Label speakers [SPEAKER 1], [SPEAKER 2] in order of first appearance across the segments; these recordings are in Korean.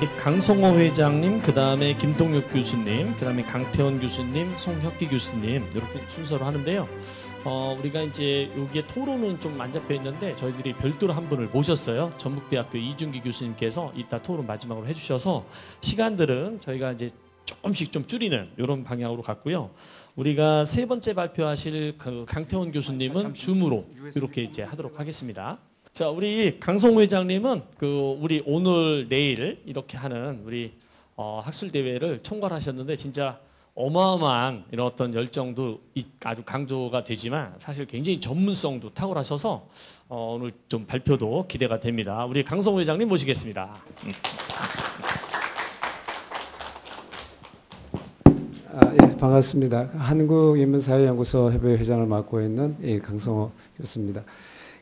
[SPEAKER 1] 강성호 회장님, 그 다음에 김동욱 교수님, 그 다음에 강태원 교수님, 송혁기 교수님 이렇게 순서로 하는데요. 우리가 이제 여기에 토론은 좀 안 잡혀 있는데 저희들이 별도로 한 분을 모셨어요. 전북대학교 이준기 교수님께서 이따 토론 마지막으로 해주셔서 시간들은 저희가 이제 조금씩 좀 줄이는 이런 방향으로 갔고요. 우리가 세 번째 발표하실 그 강태원 교수님은 줌으로 이렇게 이제 하도록 하겠습니다. 자, 우리 강성호 회장님은 우리 오늘 내일 이렇게 하는 우리 학술 대회를 총괄하셨는데 진짜 어마어마한 이런 어떤 열정도 아주 강조가 되지만 사실 굉장히 전문성도 탁월하셔서 오늘 좀 발표도 기대가 됩니다. 우리 강성호 회장님 모시겠습니다.
[SPEAKER 2] 예, 반갑습니다. 한국인문사회연구소 협의회 회장을 맡고 있는 강성호 교수입니다.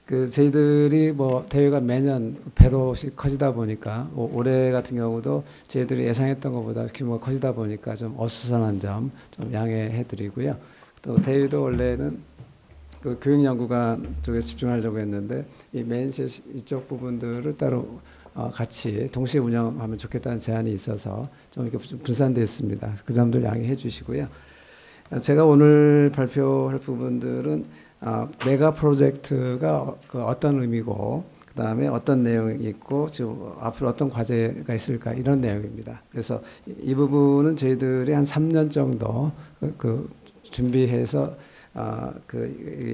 [SPEAKER 2] 저희들이 대회가 매년 배로씩 커지다 보니까 올해 같은 경우도 저희들이 예상했던 것보다 규모가 커지다 보니까 좀 어수선한 점 좀 양해해드리고요. 또 대회도 원래는 교육연구관 쪽에 집중하려고 했는데 이 메인셋 이쪽 부분들을 따로 같이 동시에 운영하면 좋겠다는 제안이 있어서 좀 이렇게 분산되어 있습니다. 그 점들 양해해 주시고요. 제가 오늘 발표할 부분들은 메가 프로젝트가 어떤 의미고 그 다음에 어떤 내용이 있고 지금 앞으로 어떤 과제가 있을까 이런 내용입니다. 그래서 이 부분은 저희들이 한 3년 정도 준비해서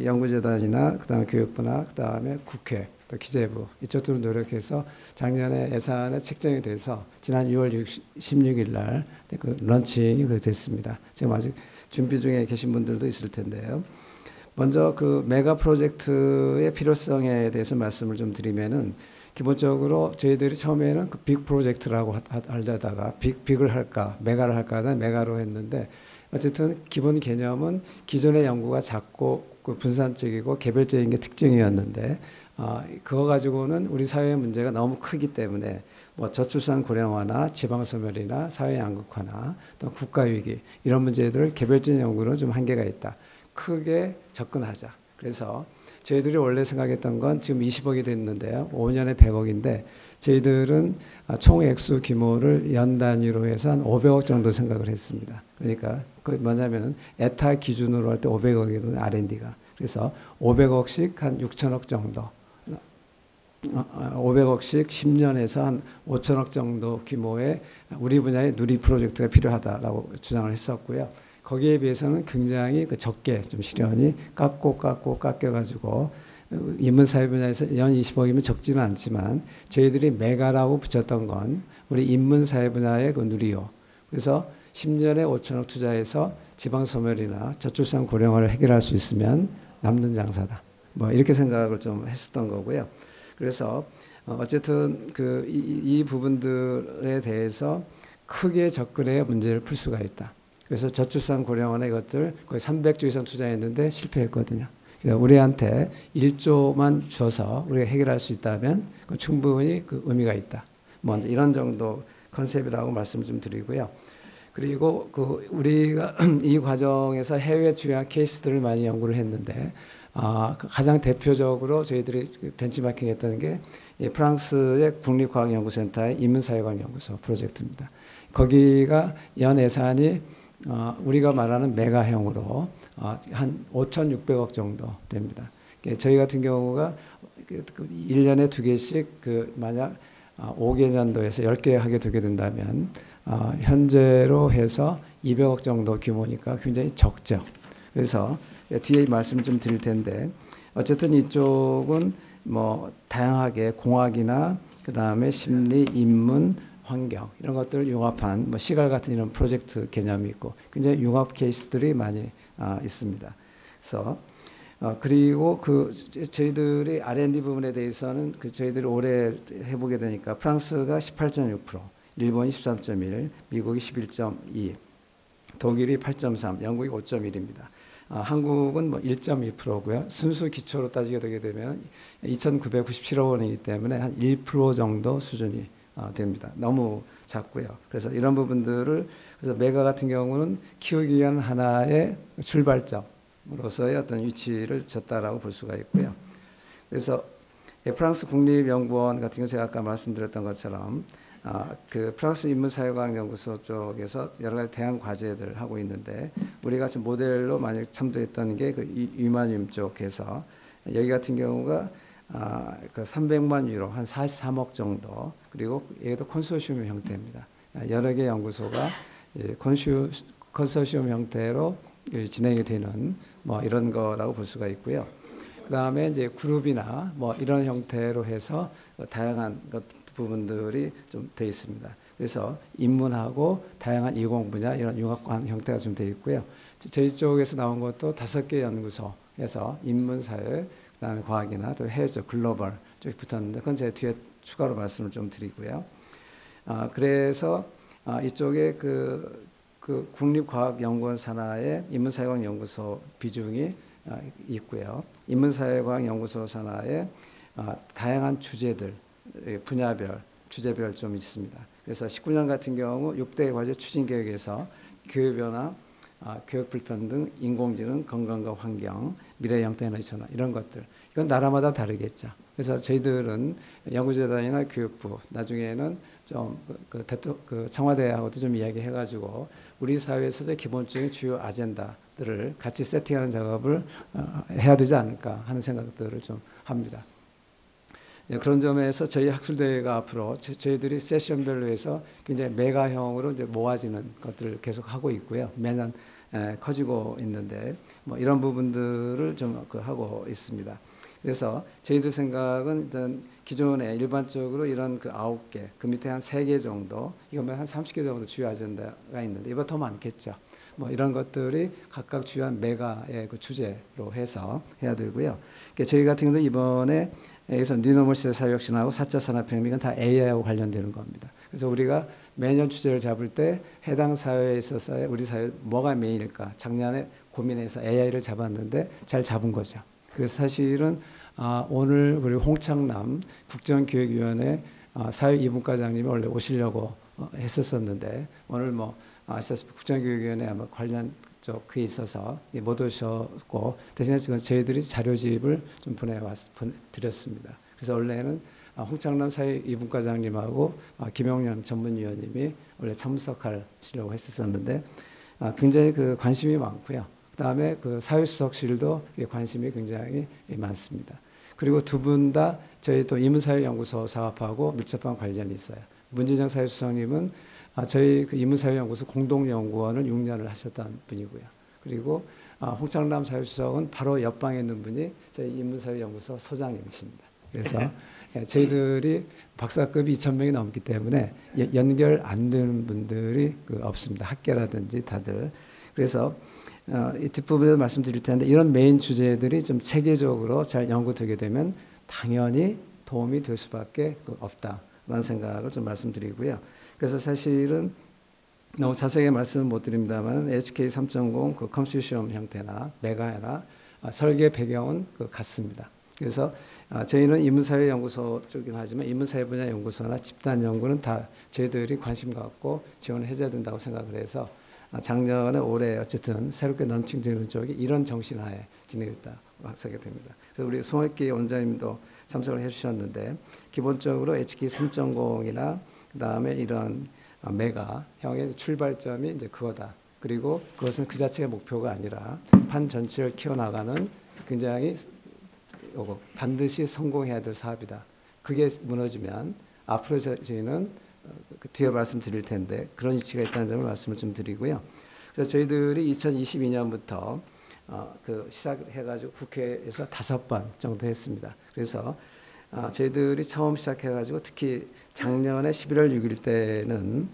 [SPEAKER 2] 연구재단이나 그 다음에 교육부나 그 다음에 국회 또 기재부 이쪽들을 노력해서 작년에 예산에 책정이 돼서 지난 6월 16일 날 런칭이 됐습니다. 지금 아직 준비 중에 계신 분들도 있을 텐데요. 먼저 메가 프로젝트의 필요성에 대해서 말씀을 좀 드리면은 기본적으로 저희들이 처음에는 빅 프로젝트라고 하려다가 빅을 할까 메가를 할까 하다 메가로 했는데 어쨌든 기본 개념은 기존의 연구가 작고 분산적이고 개별적인 게 특징이었는데 그거 가지고는 우리 사회의 문제가 너무 크기 때문에 저출산 고령화나 지방소멸이나 사회 양극화나 또 국가위기 이런 문제들을 개별적인 연구는 좀 한계가 있다. 크게 접근하자. 그래서 저희들이 원래 생각했던 건 지금 20억이 됐는데요. 5년에 100억인데 저희들은 총 액수 규모를 연 단위로 해서 한 500억 정도 생각을 했습니다. 그러니까 뭐냐면 에타 기준으로 할 때 500억이거든요. R&D가. 그래서 500억씩 한 6천억 정도. 500억씩 10년에서 한 5천억 정도 규모의 우리 분야의 누리 프로젝트가 필요하다라고 주장을 했었고요. 거기에 비해서는 굉장히 적게 좀 실현이 깎여가지고 인문사회 분야에서 연 20억이면 적지는 않지만 저희들이 메가라고 붙였던 건 우리 인문사회 분야의 누리요. 그래서 10년에 5천억 투자해서 지방소멸이나 저출산 고령화를 해결할 수 있으면 남는 장사다. 이렇게 생각을 좀 했었던 거고요. 그래서 어쨌든 이 부분들에 대해서 크게 접근해야 문제를 풀 수가 있다. 그래서 저출산 고령화나 이것들 거의 300조 이상 투자했는데 실패했거든요. 그래서 우리한테 1조만 줘서 우리가 해결할 수 있다면 충분히 의미가 있다. 이런 정도 컨셉이라고 말씀을 좀 드리고요. 그리고 우리가 이 과정에서 해외 주요 케이스들을 많이 연구를 했는데 가장 대표적으로 저희들이 벤치마킹했던 게 프랑스의 국립과학연구센터의 인문사회과학연구소 프로젝트입니다. 거기가 연 예산이 우리가 말하는 메가형으로 한 5,600억 정도 됩니다. 저희 같은 경우가 1년에 2개씩 만약 5개년도에서 10개 하게 되게 된다면 현재로 해서 200억 정도 규모니까 굉장히 적죠. 그래서 뒤에 말씀을 좀 드릴 텐데 어쨌든 이쪽은 다양하게 공학이나 그 다음에 심리, 인문, 환경 이런 것들을 융합한 시갈 같은 이런 프로젝트 개념이 있고 굉장히 융합 케이스들이 많이 있습니다. 그래서 그리고 저희들이 R&D 부분에 대해서는 저희들이 올해 해보게 되니까 프랑스가 18.6%, 일본이 13.1%, 미국이 11.2%, 독일이 8.3%, 영국이 5.1%입니다. 한국은 1.2%고요. 순수 기초로 따지게 되게 되면 2,997억 원이기 때문에 한 1% 정도 수준이 됩니다. 너무 작고요. 그래서 이런 부분들을 그래서 메가 같은 경우는 키우기 위한 하나의 출발점으로서의 어떤 위치를 졌다라고 볼 수가 있고요. 그래서 프랑스 국립연구원 같은 경우 제가 아까 말씀드렸던 것처럼 그 프랑스 인문사회과학연구소 쪽에서 여러 가지 대안 과제들을 하고 있는데 우리가 좀 모델로 만약 참도했던 게 그 유마늄 쪽에서 여기 같은 경우가 그 300만 유로 한 43억 정도 그리고 얘도 콘소시엄 형태입니다. 여러 개 연구소가 컨소시엄 형태로 진행이 되는 뭐 이런 거라고 볼 수가 있고요. 그 다음에 이제 그룹이나 뭐 이런 형태로 해서 다양한 부분들이 좀 되어 있습니다. 그래서 인문하고 다양한 이공 분야 이런 융합관 형태가 좀 되어 있고요. 저희 쪽에서 나온 것도 5개 연구소에서 인문사회, 그다음에 과학이나 또 해외적 글로벌 쪽이 붙었는데 그건 제가 뒤에 추가로 말씀을 좀 드리고요. 그래서 이쪽에 그 국립과학연구원 산하의 인문사회과학연구소 비중이 있고요. 인문사회과학연구소 산하에 다양한 주제들, 분야별, 주제별 좀 있습니다. 그래서 19년 같은 경우 6대 과제 추진계획에서 기후변화, 교육 불평등, 인공지능, 건강과 환경, 미래 형태 에너지 전환 이런 것들 이건 나라마다 다르겠죠. 그래서 저희들은 연구재단이나 교육부 나중에는 좀 그 청와대하고도 좀 이야기해가지고 우리 사회에서 기본적인 주요 아젠다들을 같이 세팅하는 작업을 해야 되지 않을까 하는 생각들을 좀 합니다. 그런 점에서 저희 학술대회가 앞으로 저희들이 세션별로 해서 굉장히 메가형으로 이제 모아지는 것들을 계속 하고 있고요. 매년 커지고 있는데 뭐 이런 부분들을 좀 하고 있습니다. 그래서 저희들 생각은 일단 기존에 일반적으로 이런 그 9개, 그 밑에 한 3개 정도, 이거면 한 30개 정도 주요 아젠다가 있는데 이보다 더 많겠죠. 뭐 이런 것들이 각각 주요한 메가의 그 주제로 해서 해야 되고요. 그러니까 저희 같은 경우도 이번에 여기서 뉴노멀 시대 사회혁신하고 4차 산업혁명은 다 AI하고 관련되는 겁니다. 그래서 우리가 매년 주제를 잡을 때 해당 사회에 있어서 우리 사회 뭐가 메인일까 작년에 고민해서 AI를 잡았는데 잘 잡은 거죠. 그래서 사실은 오늘 우리 홍창남 국정기획위원회 사회 이분과장님이 원래 오시려고 했었었는데 오늘 뭐 아시다시피 국정기획위원회 아마 관련 쪽 그에 있어서 못 오셨고 대신에 지금 저희들이 자료집을 좀 드렸습니다. 그래서 원래는 홍창남 사회 이분과장님하고 김용년 전문위원님이 원래 참석하시려고 했었었는데 굉장히 그 관심이 많고요. 그다음에 그 사회수석실도 관심이 굉장히 많습니다. 그리고 두 분 다 저희 또 인문사회연구소 사업하고 밀접한 관련이 있어요. 문진영 사회수석님은 저희 그 인문사회연구소 공동연구원을 6년을 하셨던 분이고요. 그리고 홍창남 사회수석은 바로 옆방에 있는 분이 저희 인문사회연구소 소장님이십니다. 그래서 저희들이 박사급이 2,000명이 넘기 때문에 연결 안 되는 분들이 없습니다. 학계라든지 다들. 그래서 이 뒷부분에서 말씀드릴 텐데 이런 메인 주제들이 좀 체계적으로 잘 연구되게 되면 당연히 도움이 될 수밖에 없다라는 생각을 좀 말씀드리고요. 그래서 사실은 너무 자세하게 말씀은 못 드립니다만 HK 3.0 그 컨소시엄 형태나 메가나 설계 배경은 같습니다. 그래서 저희는 인문사회연구소 쪽이긴 하지만 인문사회 분야 연구소나 집단 연구는 다 저희들이 관심 갖고 지원을 해줘야 된다고 생각을 해서 작년에 올해 어쨌든 새롭게 런칭되는 쪽이 이런 정신하에 진행했다고 하게 됩니다. 그래서 우리 송학기 원장님도 참석을 해주셨는데 기본적으로 HK 3.0이나 그다음에 이런 메가형의 출발점이 이제 그거다. 그리고 그것은 그 자체의 목표가 아니라 판 전체를 키워나가는 굉장히 반드시 성공해야 될 사업이다. 그게 무너지면 앞으로 저희는 뒤에 말씀드릴 텐데 그런 이치가 있다는 점을 말씀을 좀 드리고요. 그래서 저희들이 2022년부터 시작해가지고 국회에서 5번 정도 했습니다. 그래서 저희들이 처음 시작해가지고 특히 작년에 11월 6일 때는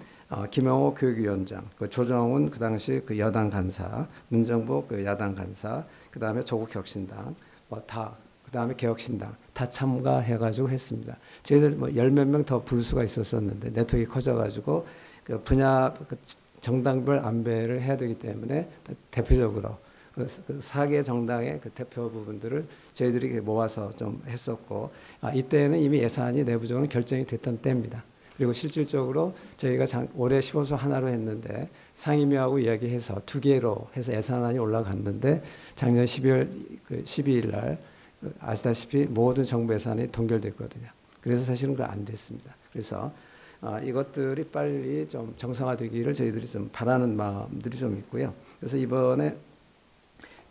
[SPEAKER 2] 김영호 교육위원장, 조정훈 그 당시 그 여당 간사, 문정복 그 야당 간사, 그 다음에 조국혁신당 그 다음에 개혁신당 다 참가해가지고 했습니다. 저희들 뭐 10몇 명 더 부를 수가 있었었는데 네트워크가 커져가지고 그 분야 정당별 안배를 해야 되기 때문에 대표적으로 그 4개 정당의 그 대표 부분들을 저희들이 모아서 좀 했었고 이때는 이미 예산이 내부적으로 결정이 됐던 때입니다. 그리고 실질적으로 저희가 올해 시범수 하나로 했는데 상임위하고 이야기해서 2개로 해서 예산안이 올라갔는데 작년 12월 12일 날 아시다시피 모든 정부 예산이 동결됐거든요. 그래서 사실은 그건 안 됐습니다. 그래서 이것들이 빨리 좀 정상화되기를 저희들이 좀 바라는 마음들이 좀 있고요. 그래서 이번에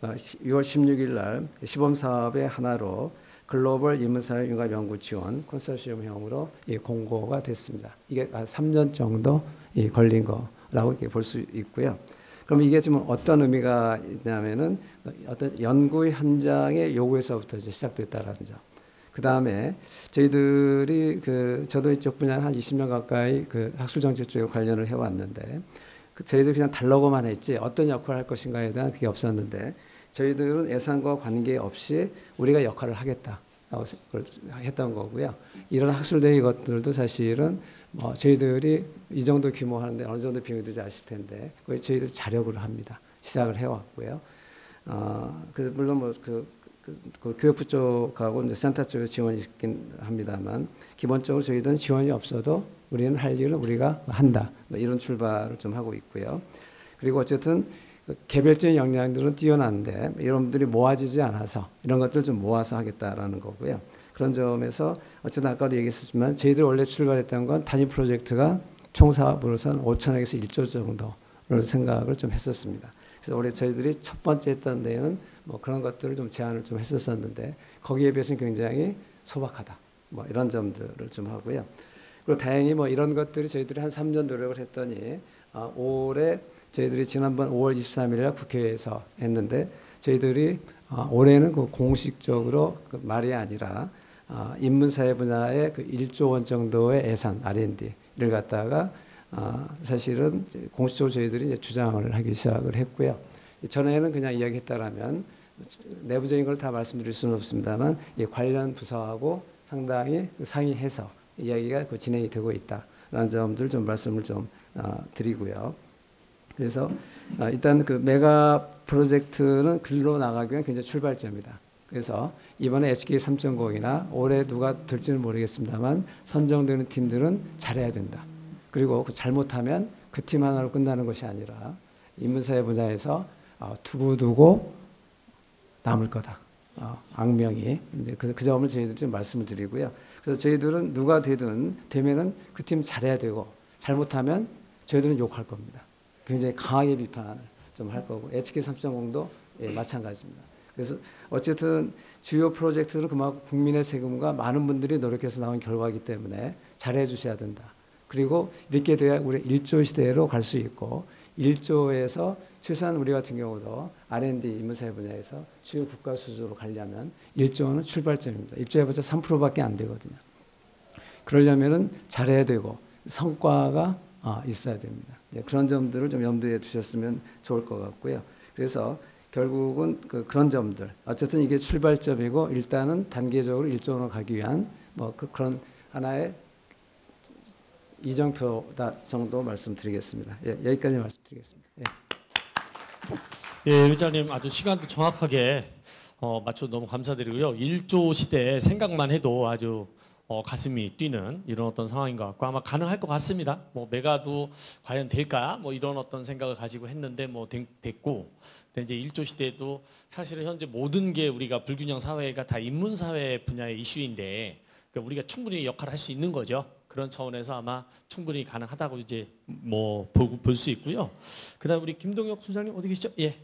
[SPEAKER 2] 6월 16일 날 시범 사업의 하나로 글로벌 인문사회 융합 연구 지원 컨소시엄형으로 공고가 됐습니다. 이게 3년 정도 걸린 거라고 볼 수 있고요. 그럼 이게 지금 어떤 의미가 있냐면은 어떤 연구 현장의 요구에서부터 이제 시작됐다라는 점. 그 다음에 저희들이 저도 이쪽 분야 한 20년 가까이 학술 정책 쪽에 관련을 해왔는데 저희들 그냥 달라고만 했지 어떤 역할을 할 것인가에 대한 그게 없었는데 저희들은 예산과 관계없이 우리가 역할을 하겠다라고 했던 거고요. 이런 학술대회 것들도 사실은 저희들이 이 정도 규모 하는데 어느 정도 비용이 들지 아실 텐데 거의 저희들 자력으로 합니다. 시작을 해왔고요. 물론 교육부 쪽하고 이제 센터 쪽에 지원이 있긴 합니다만 기본적으로 저희들은 지원이 없어도 우리는 할 일을 우리가 한다. 이런 출발을 좀 하고 있고요. 그리고 어쨌든 개별적인 역량들은 뛰어난데 여러분들이 모아지지 않아서 이런 것들을 좀 모아서 하겠다라는 거고요. 그런 점에서 어쨌든 아까도 얘기했었지만 저희들 원래 출발했던 건 단위 프로젝트가 총 사업으로서는 5천억에서 1조 정도를 생각을 좀 했었습니다. 그래서 올해 저희들이 첫 번째 했던 데에는 그런 것들을 좀 제안을 좀 했었었는데 거기에 비해서는 굉장히 소박하다. 이런 점들을 좀 하고요. 그리고 다행히 이런 것들이 저희들이 한 3년 노력을 했더니 올해 저희들이 지난번 5월 23일에 국회에서 했는데 저희들이 올해는 공식적으로 말이 아니라 인문사회 분야의 1조 원 정도의 예산 R&D를 갖다가 사실은 공식적으로 저희들이 이제 주장을 하기 시작을 했고요. 전에는 그냥 이야기했다라면 내부적인 걸 다 말씀드릴 수는 없습니다만 이 관련 부서하고 상당히 상의해서 이야기가 진행이 되고 있다라는 점들 좀 말씀을 좀 드리고요. 그래서 일단 메가 프로젝트는 글로 나가기 위한 굉장히 출발점이다. 그래서 이번에 HK 3.0이나 올해 누가 될지는 모르겠습니다만 선정되는 팀들은 잘해야 된다. 그리고 잘못하면 그 팀 하나로 끝나는 것이 아니라 인문사회 분야에서 두고두고 남을 거다. 악명이. 그 점을 저희들이 좀 말씀을 드리고요. 그래서 저희들은 누가 되면은 그 팀 잘해야 되고 잘못하면 저희들은 욕할 겁니다. 굉장히 강하게 비판을 좀 할 거고 HK 3.0도 마찬가지입니다. 그래서 어쨌든 주요 프로젝트는 그만큼 국민의 세금과 많은 분들이 노력해서 나온 결과이기 때문에 잘해 주셔야 된다. 그리고 이렇게 돼야 우리 1조 시대로 갈 수 있고 1조에서 최소한 우리 같은 경우도 R&D 인문사회 분야에서 주요 국가 수준으로 가려면 1조는 출발점입니다. 1조 해봤자 3%밖에 안 되거든요. 그러려면은 잘해야 되고 성과가 있어야 됩니다. 그런 점들을 좀 염두에 두셨으면 좋을 것 같고요. 그래서 결국은 그런 점들 어쨌든 이게 출발점이고 일단은 단계적으로 1조로 가기 위한 그런 하나의 이정표다 정도 말씀드리겠습니다. 여기까지 말씀드리겠습니다.
[SPEAKER 1] 회장님 아주 시간도 정확하게 맞춰 너무 감사드리고요. 1조 시대 생각만 해도 아주 가슴이 뛰는 이런 어떤 상황인 것 같고 아마 가능할 것 같습니다. 메가도 과연 될까? 이런 어떤 생각을 가지고 했는데 됐고 근데 이제 1조 시대도 사실은 현재 모든 게 우리가 불균형 사회가 다 인문사회 분야의 이슈인데 그러니까 우리가 충분히 역할을 할 수 있는 거죠. 그런 차원에서 아마 충분히 가능하다고 이제 볼 수 있고요. 그다음 우리 김동혁 소장님 어디 계시죠? 예.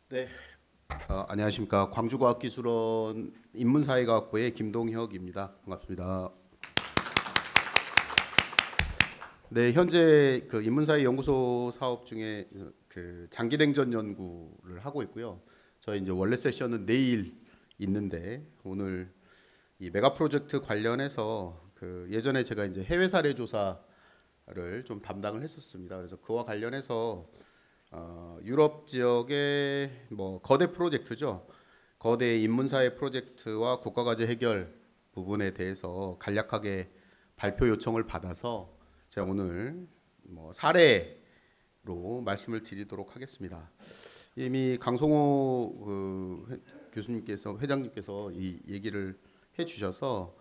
[SPEAKER 3] 네. 안녕하십니까. 광주과학기술원 인문사회과학부의 김동혁입니다. 반갑습니다. 네, 현재 인문사회 연구소 사업 중에 장기냉전 연구를 하고 있고요. 저희 이제 원래 세션은 내일 있는데 오늘 이 메가 프로젝트 관련해서 예전에 제가 이제 해외 사례 조사를 좀 담당을 했었습니다. 그래서 그와 관련해서 유럽 지역의 거대 프로젝트죠. 거대 인문사회 프로젝트와 국가과제 해결 부분에 대해서 간략하게 발표 요청을 받아서 제가 오늘 사례로 말씀을 드리도록 하겠습니다. 이미 강성호 회장님께서 이 얘기를 해주셔서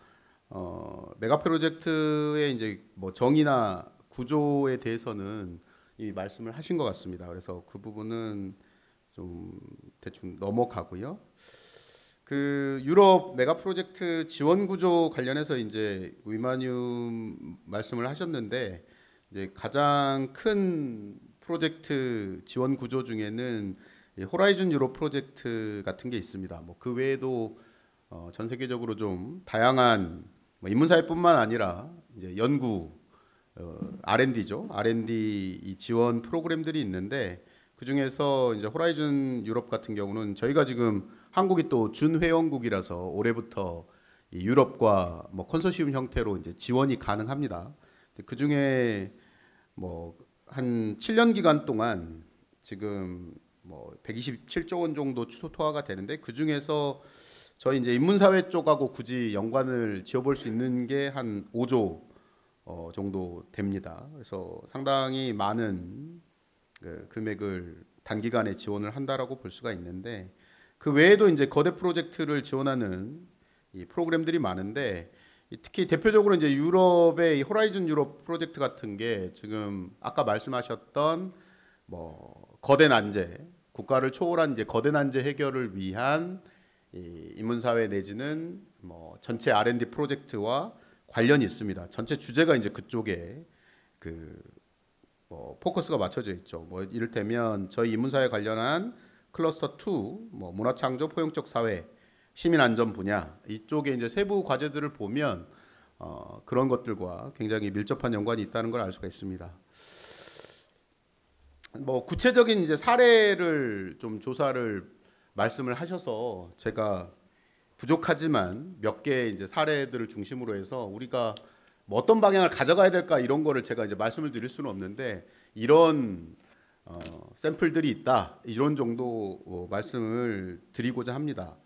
[SPEAKER 3] 메가 프로젝트의 이제 정의나 구조에 대해서는 이 말씀을 하신 것 같습니다. 그래서 그 부분은 좀 대충 넘어가고요. 그 유럽 메가 프로젝트 지원 구조 관련해서 이제 위마뉴 말씀을 하셨는데 이제 가장 큰 프로젝트 지원 구조 중에는 호라이즌 유럽 프로젝트 같은 게 있습니다. 뭐 그 외에도 전 세계적으로 좀 다양한 뭐 인문사회뿐만 아니라 이제 연구 R&D죠. R&D 이 지원 프로그램들이 있는데 그 중에서 이제 호라이즌 유럽 같은 경우는 저희가 지금 한국이 또 준회원국이라서 올해부터 이 유럽과 뭐 컨소시엄 형태로 이제 지원이 가능합니다. 그 중에 뭐 한 7년 기간 동안 지금 뭐 127조 원 정도 초토화가 되는데 그 중에서 저희 이제 인문사회 쪽하고 굳이 연관을 지어볼 수 있는 게 한 5조 정도 됩니다. 그래서 상당히 많은 그 금액을 단기간에 지원을 한다라고 볼 수가 있는데 그 외에도 이제 거대 프로젝트를 지원하는 이 프로그램들이 많은데 특히 대표적으로 이제 유럽의 이 호라이즌 유럽 프로젝트 같은 게 지금 아까 말씀하셨던 뭐 거대 난제, 국가를 초월한 이제 거대 난제 해결을 위한 이 인문사회 내지는 뭐 전체 R&D 프로젝트와 관련이 있습니다. 전체 주제가 이제 그쪽에 그 뭐 포커스가 맞춰져 있죠. 뭐 이를테면 저희 인문사회 관련한 클러스터 2, 뭐 문화창조, 포용적 사회, 시민안전 분야 이쪽에 이제 세부 과제들을 보면 그런 것들과 굉장히 밀접한 연관이 있다는 걸 알 수가 있습니다. 뭐 구체적인 이제 사례를 좀 조사를 말씀을 하셔서 제가 부족하지만 몇 개의 이제 사례들을 중심으로 해서 우리가 뭐 어떤 방향을 가져가야 될까 이런 거를 제가 이제 말씀을 드릴 수는 없는데 이런 샘플들이 있다 이런 정도 말씀을 드리고자 합니다.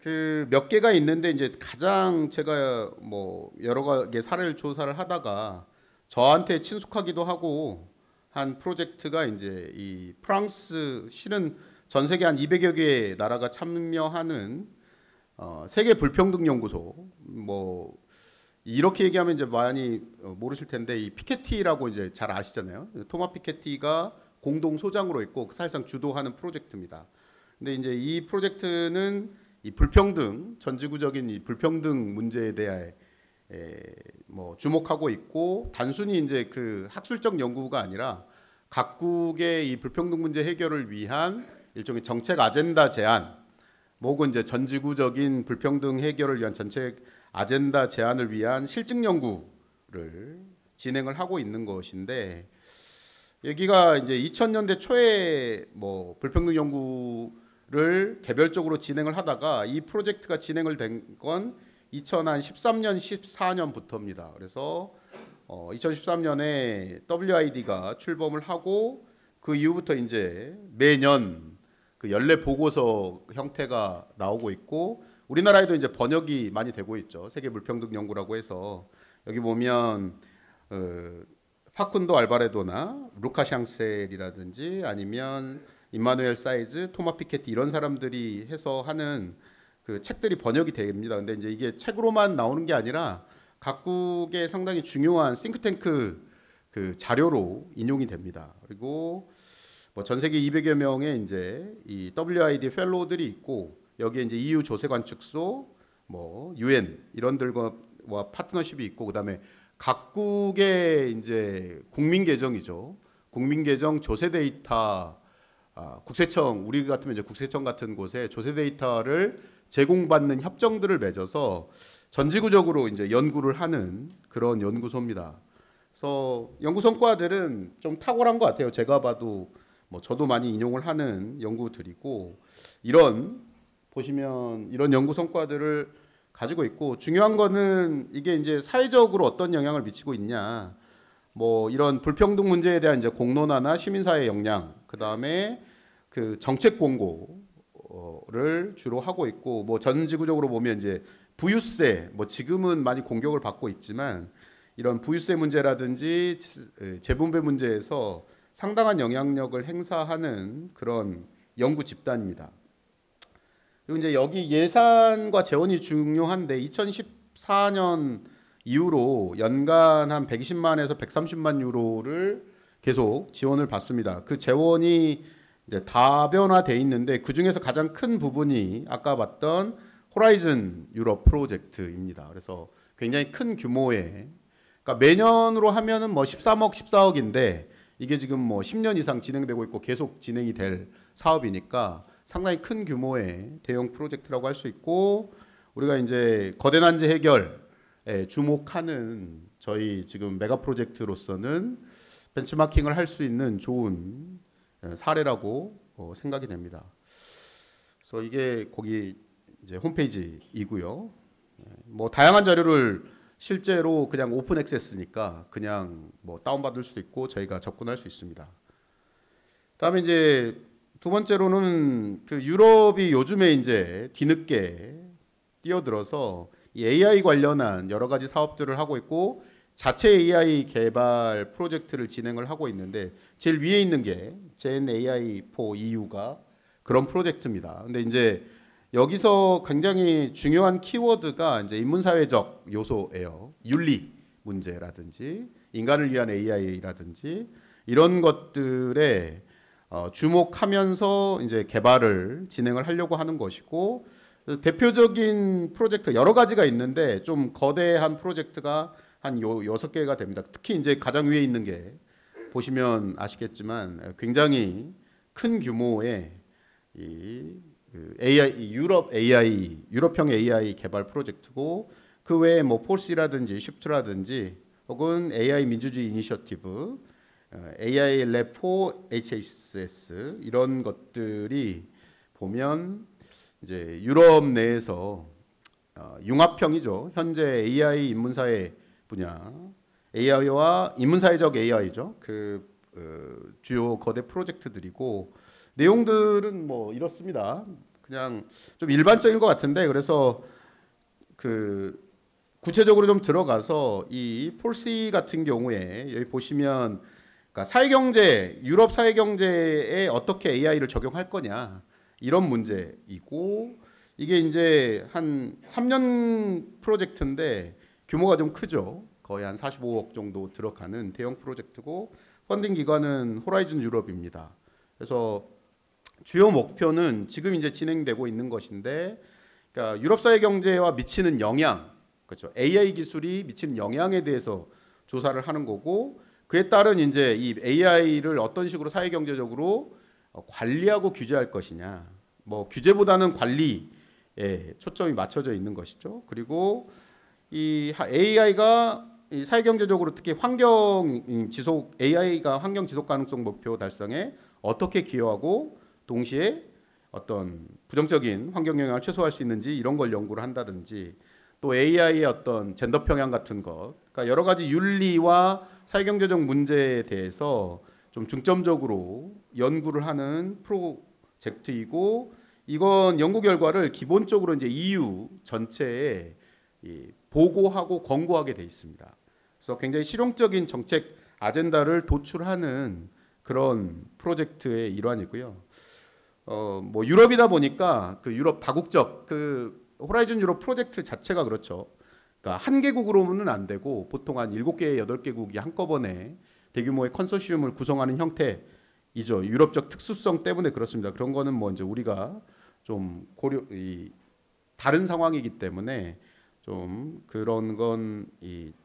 [SPEAKER 3] 그 몇 개가 있는데 이제 가장 제가 뭐 여러 개 사례를 조사를 하다가 저한테 친숙하기도 하고 한 프로젝트가 이제 이 프랑스 실은 전 세계 한 200여 개 나라가 참여하는 세계 불평등 연구소 뭐 이렇게 얘기하면 이제 많이 모르실 텐데 이 피케티라고 이제 잘 아시잖아요. 토마 피케티가 공동 소장으로 있고 사실상 주도하는 프로젝트입니다. 근데 이제 이 프로젝트는 이 불평등 전 지구적인 이 불평등 문제에 대해 뭐 주목하고 있고 단순히 이제 그 학술적 연구가 아니라 각국의 이 불평등 문제 해결을 위한 일종의 정책 아젠다 제안, 혹은 이제 전 지구적인 불평등 해결을 위한 정책 아젠다 제안을 위한 실증 연구를 진행을 하고 있는 것인데 여기가 이제 2000년대 초에 뭐 불평등 연구를 개별적으로 진행을 하다가 이 프로젝트가 진행을 된 건 2013년, 14년부터입니다. 그래서 2013년에 WID가 출범을 하고 그 이후부터 이제 매년 그 연례 보고서 형태가 나오고 있고 우리나라에도 이제 번역이 많이 되고 있죠. 세계 불평등 연구라고 해서 여기 보면 파쿤도 알바레도나 루카 샹셀이라든지 아니면 임마누엘 사이즈, 토마 피케티 이런 사람들이 해서 하는 그 책들이 번역이 됩니다. 근데 이제 이게 책으로만 나오는 게 아니라 각국의 상당히 중요한 싱크탱크 그 자료로 인용이 됩니다. 그리고 뭐 전 세계 200여 명의 이제 이 WID 펠로우들이 있고 여기에 이제 EU 조세 관측소, 뭐 UN 이런들과 파트너십이 있고 그다음에 각국의 이제 국민 계정이죠. 국민 계정 조세 데이터 국세청 우리 같으면 이제 국세청 같은 곳에 조세 데이터를 제공받는 협정들을 맺어서 전지구적으로 이제 연구를 하는 그런 연구소입니다. 그래서 연구 성과들은 좀 탁월한 것 같아요. 제가 봐도 뭐 저도 많이 인용을 하는 연구들이고 이런 보시면 이런 연구 성과들을 가지고 있고 중요한 거는 이게 이제 사회적으로 어떤 영향을 미치고 있냐. 뭐 이런 불평등 문제에 대한 이제 공론화나 시민사회 역량, 그 다음에 그 정책 공고를 주로 하고 있고 뭐 전 지구적으로 보면 이제 부유세, 뭐 지금은 많이 공격을 받고 있지만 이런 부유세 문제라든지 재분배 문제에서 상당한 영향력을 행사하는 그런 연구 집단입니다. 그리고 이제 여기 예산과 재원이 중요한데 2014년 이후로 연간 한 120만에서 130만 유로를 계속 지원을 받습니다. 그 재원이 이제 다변화돼 있는데 그 중에서 가장 큰 부분이 아까 봤던 호라이즌 유럽 프로젝트입니다. 그래서 굉장히 큰 규모의, 그러니까 매년으로 하면은 뭐 13억, 14억인데 이게 지금 뭐 10년 이상 진행되고 있고 계속 진행이 될 사업이니까 상당히 큰 규모의 대형 프로젝트라고 할 수 있고, 우리가 이제 거대 난제 해결에 주목하는 저희 지금 메가 프로젝트로서는 벤치마킹을 할 수 있는 좋은 사례라고 생각이 됩니다. 그래서 이게 거기 이제 홈페이지이고요. 뭐 다양한 자료를 실제로 그냥 오픈 액세스니까 그냥 뭐 다운받을 수도 있고 저희가 접근할 수 있습니다. 그다음에 이제 두 번째로는 그 유럽이 요즘에 이제 뒤늦게 뛰어들어서 이 AI 관련한 여러 가지 사업들을 하고 있고 자체 AI 개발 프로젝트를 진행을 하고 있는데 제일 위에 있는 게 Gen AI4 EU가 그런 프로젝트입니다. 근데 이제 여기서 굉장히 중요한 키워드가 이제 인문사회적 요소예요. 윤리 문제라든지 인간을 위한 AI라든지 이런 것들에 주목하면서 이제 개발을 진행을 하려고 하는 것이고, 대표적인 프로젝트 여러 가지가 있는데 좀 거대한 프로젝트가 한 6개가 됩니다. 특히 이제 가장 위에 있는 게 보시면 아시겠지만 굉장히 큰 규모의 유럽형 AI 개발 프로젝트고, 그 외에 뭐 폴시라든지 쉬프트라든지 혹은 AI 민주주의 이니셔티브, AI 랩 4 HSS 이런 것들이 보면 이제 유럽 내에서 융합형이죠. 현재 AI 인문사회 분야, AI와 인문사회적 AI죠. 주요 거대 프로젝트들이고, 내용들은 뭐 이렇습니다. 그냥 좀 일반적인 것 같은데, 그래서 구체적으로 좀 들어가서 이 폴시 같은 경우에 여기 보시면 그러니까 사회경제, 유럽 사회경제에 어떻게 AI를 적용할 거냐 이런 문제이고, 이게 이제 한 3년 프로젝트인데 규모가 좀 크죠. 거의 한 45억 정도 들어가는 대형 프로젝트고, 펀딩 기관은 호라이즌 유럽입니다. 그래서 주요 목표는 지금 이제 진행되고 있는 것인데, 그러니까 유럽 사회 경제와 미치는 영향, 그렇죠. AI 기술이 미치는 영향에 대해서 조사를 하는 거고, 그에 따른 이제 이 AI를 어떤 식으로 사회 경제적으로 관리하고 규제할 것이냐, 뭐 규제보다는 관리에 초점이 맞춰져 있는 것이죠. 그리고 이 AI가 사회 경제적으로 특히 AI가 환경 지속 가능성 목표 달성에 어떻게 기여하고 동시에 어떤 부정적인 환경 영향을 최소화할 수 있는지 이런 걸 연구를 한다든지, 또 AI의 어떤 젠더 평양 같은 것, 그러니까 여러 가지 윤리와 사회경제적 문제에 대해서 좀 중점적으로 연구를 하는 프로젝트이고, 이건 연구 결과를 기본적으로 이제 EU 전체에 보고하고 권고하게 돼 있습니다. 그래서 굉장히 실용적인 정책 아젠다를 도출하는 그런 프로젝트의 일환이고요. 뭐 유럽이다 보니까 그 유럽 다국적 호라이즌 유럽 프로젝트 자체가 그렇죠. 그러니까 한 개국으로는 안 되고 보통 한 7개, 8개국이 한꺼번에 대규모의 컨소시엄을 구성하는 형태이죠. 유럽적 특수성 때문에 그렇습니다. 그런 거는 뭐 이제 우리가 좀 다른 상황이기 때문에 좀 그런 건